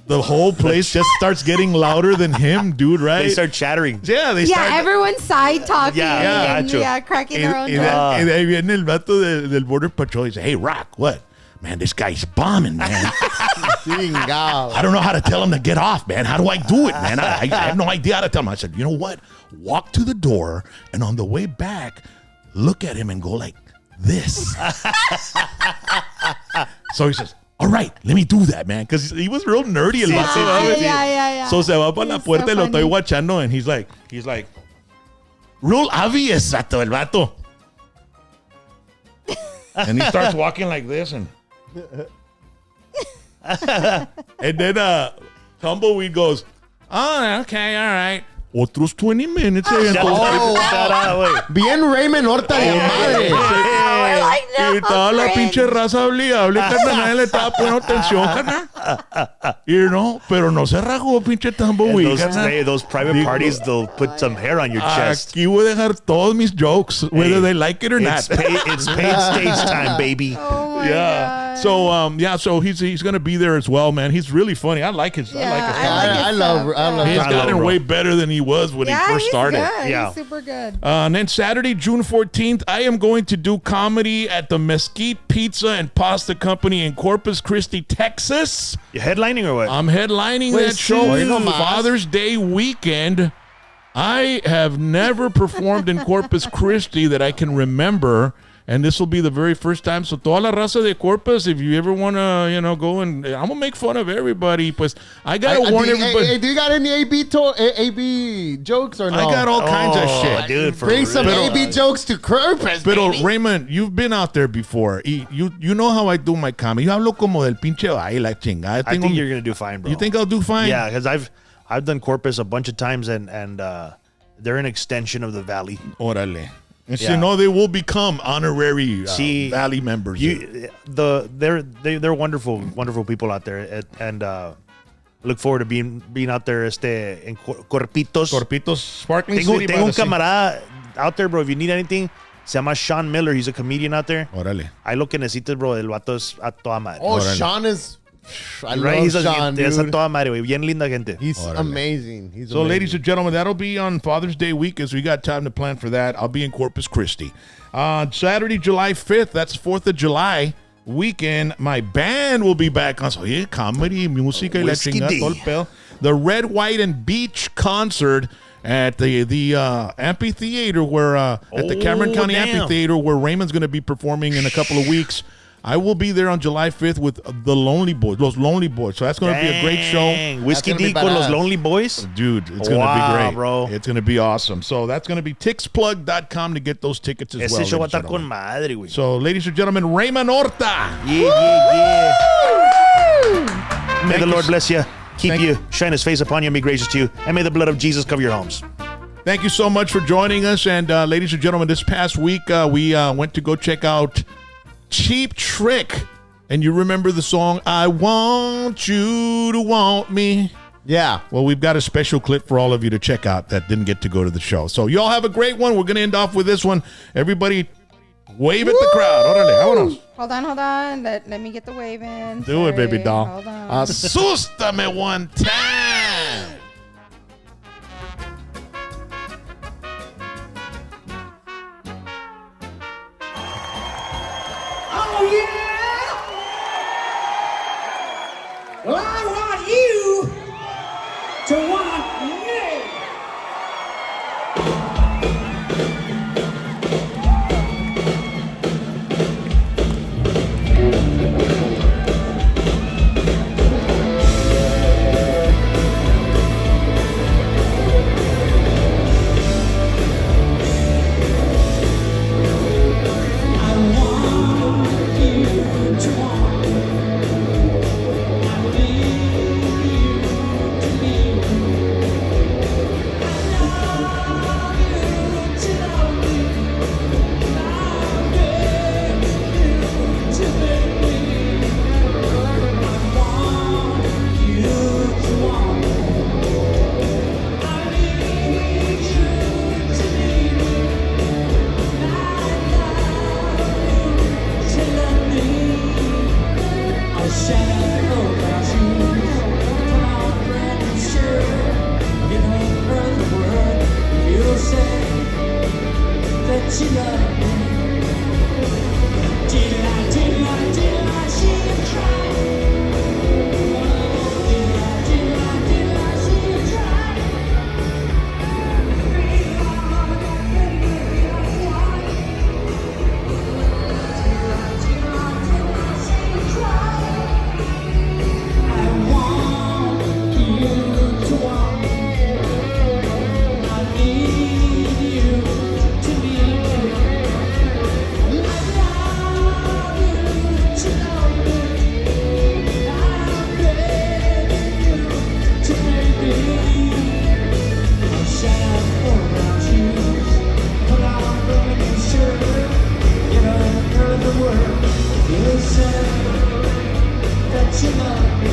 [SPEAKER 2] the whole place just starts getting louder than him, dude, right?
[SPEAKER 1] They start chattering.
[SPEAKER 2] Yeah, they
[SPEAKER 4] Yeah,
[SPEAKER 2] start.
[SPEAKER 4] everyone's side talking
[SPEAKER 1] Yeah,
[SPEAKER 4] and
[SPEAKER 1] gacho.
[SPEAKER 4] cracking their own jokes.
[SPEAKER 2] Y de ahí viene el vato del Border Patrol y dice, hey, Rock, what? Man, this guy's bombing, man.
[SPEAKER 3] Chingao.
[SPEAKER 2] I don't know how to tell him to get off, man. How do I do it, man? I have no idea how to tell him. I said, you know what? Walk to the door, and on the way back, look at him and go like this. So he says, all right, let me do that, man. Because he was real nerdy. El vato, ¿sabes?
[SPEAKER 4] Yeah.
[SPEAKER 2] So se va para la
[SPEAKER 4] He's
[SPEAKER 2] puerta
[SPEAKER 4] so
[SPEAKER 2] y lo estoy
[SPEAKER 4] funny.
[SPEAKER 2] watchando, and he's like, real obvious, vato, el vato. And he starts walking like this, and then Tumbleweed goes, oh, okay, all right. Otros 20 minutes.
[SPEAKER 1] Shut up, güey.
[SPEAKER 3] Bien Raymond Orta de madre.
[SPEAKER 4] We're like, no,
[SPEAKER 2] Y toda la
[SPEAKER 4] cringe.
[SPEAKER 2] pinche raza hable, carnal, nadie le estaba poniendo atención, carnal. You know, pero no se rajó, pinche Tumbleweed, carnal.
[SPEAKER 1] Those private parties, they'll put some hair on your chest.
[SPEAKER 2] Aquí voy a dejar todos mis jokes, whether
[SPEAKER 1] Hey,
[SPEAKER 2] they like it or not.
[SPEAKER 1] It's paid stage time, baby.
[SPEAKER 4] Oh my
[SPEAKER 2] Yeah.
[SPEAKER 4] God.
[SPEAKER 2] So he's gonna be there as well, man. He's really funny. I like his.
[SPEAKER 4] Yeah,
[SPEAKER 2] I like his.
[SPEAKER 4] I like his
[SPEAKER 3] I love
[SPEAKER 4] stuff.
[SPEAKER 2] He's
[SPEAKER 1] I love
[SPEAKER 2] gotten
[SPEAKER 1] him, bro.
[SPEAKER 2] way better than he was when he first
[SPEAKER 4] he's
[SPEAKER 2] started.
[SPEAKER 4] Good.
[SPEAKER 1] Yeah.
[SPEAKER 4] He's super good.
[SPEAKER 2] And then Saturday, June 14th, I am going to do comedy at the Mesquite Pizza and Pasta Company in Corpus Christi, Texas.
[SPEAKER 1] You headlining or what?
[SPEAKER 2] I'm headlining
[SPEAKER 3] Pues
[SPEAKER 2] that show
[SPEAKER 3] sí, nomás.
[SPEAKER 2] Father's Day weekend. I have never performed in Corpus Christi that I can remember. And this will be the very first time. So toda la raza de Corpus, if you ever want to, go and I'm going to make fun of everybody. Pues I got to warn everybody.
[SPEAKER 3] Do you got any AB jokes or no?
[SPEAKER 2] I got all kinds of shit.
[SPEAKER 1] Dude, for
[SPEAKER 3] Bring some
[SPEAKER 1] real.
[SPEAKER 3] AB jokes to Corpus,
[SPEAKER 2] Pero
[SPEAKER 3] baby.
[SPEAKER 2] Raymond, you've been out there before. You know how I do my comedy. Yo hablo como del pinche baile, la chingada.
[SPEAKER 1] I think you're going to do fine, bro.
[SPEAKER 2] You think I'll do fine?
[SPEAKER 1] Yeah, because I've done Corpus a bunch of times, and they're an extension of the Valley.
[SPEAKER 2] Órale. And
[SPEAKER 1] Yeah.
[SPEAKER 2] so, no, they will become honorary
[SPEAKER 1] See,
[SPEAKER 2] Valley members.
[SPEAKER 1] They're wonderful, wonderful people out there, and look forward to being out there en Corpitos.
[SPEAKER 2] Corpitos, Sparkling
[SPEAKER 1] Tengo
[SPEAKER 2] City. by
[SPEAKER 1] un
[SPEAKER 2] the sea.
[SPEAKER 1] camarada out there, bro. If you need anything, se llama Sean Miller. He's a comedian out there.
[SPEAKER 2] Órale.
[SPEAKER 1] Ahí lo que necesitas, bro. El vato es a toda madre.
[SPEAKER 3] Oh,
[SPEAKER 2] Órale.
[SPEAKER 3] Sean is... I
[SPEAKER 1] Right?
[SPEAKER 3] love
[SPEAKER 1] He's
[SPEAKER 3] Sean,
[SPEAKER 1] es a
[SPEAKER 3] dude.
[SPEAKER 1] toda madre, güey. Bien linda gente.
[SPEAKER 3] He's
[SPEAKER 2] Órale.
[SPEAKER 3] amazing. He's
[SPEAKER 2] So,
[SPEAKER 3] amazing.
[SPEAKER 2] ladies and gentlemen, that'll be on Father's Day week as we got time to plan for that. I'll be in Corpus Christi. Saturday, July 5th, that's 4th of July weekend. My band will be back on. So, yeah, comedy, música y la
[SPEAKER 1] Whiskey
[SPEAKER 2] chingada,
[SPEAKER 1] D.
[SPEAKER 2] todo el pedo. The Red, White, and Beach concert at the amphitheater at the Cameron County
[SPEAKER 1] damn.
[SPEAKER 2] Amphitheater where Raymond's going to be performing in a couple of weeks. I will be there on July 5th with the Lonely Boys, Los Lonely Boys. So that's going to be a great show.
[SPEAKER 1] Dang. Whiskey
[SPEAKER 3] That's gonna
[SPEAKER 1] D
[SPEAKER 3] be
[SPEAKER 1] con los
[SPEAKER 3] badass.
[SPEAKER 1] Lonely Boys.
[SPEAKER 2] Dude, it's going to
[SPEAKER 1] Wow,
[SPEAKER 2] be great.
[SPEAKER 1] bro.
[SPEAKER 2] It's going to be awesome. So that's going to be tixplug.com to get those tickets as
[SPEAKER 1] Ese
[SPEAKER 2] well.
[SPEAKER 1] show va a
[SPEAKER 2] ladies and
[SPEAKER 1] estar con
[SPEAKER 2] gentlemen.
[SPEAKER 1] madre, güey.
[SPEAKER 2] So, ladies and gentlemen, Raymond Orta.
[SPEAKER 1] Yeah. May
[SPEAKER 2] Thank
[SPEAKER 1] the
[SPEAKER 2] you
[SPEAKER 1] Lord
[SPEAKER 2] s-
[SPEAKER 1] bless you, keep
[SPEAKER 2] thank-
[SPEAKER 1] you, shine his face upon you, and be gracious to you, and may the blood of Jesus cover your homes.
[SPEAKER 2] Thank you so much for joining us. And, ladies and gentlemen, this past week, we went to go check out Cheap Trick. And you remember the song, I Want You to Want Me.
[SPEAKER 3] Yeah.
[SPEAKER 2] Well, we've got a special clip for all of you to check out that didn't get to go to the show. So y'all have a great one. We're going to end off with this one. Everybody wave at the crowd. Órale, vámonos.
[SPEAKER 4] Hold on. Let me get the wave in.
[SPEAKER 2] Do it, baby
[SPEAKER 4] Sorry.
[SPEAKER 2] doll.
[SPEAKER 4] Hold on.
[SPEAKER 2] Asústame one time.
[SPEAKER 5] Oh yeah! Well, I want you to want me. You say that you love me.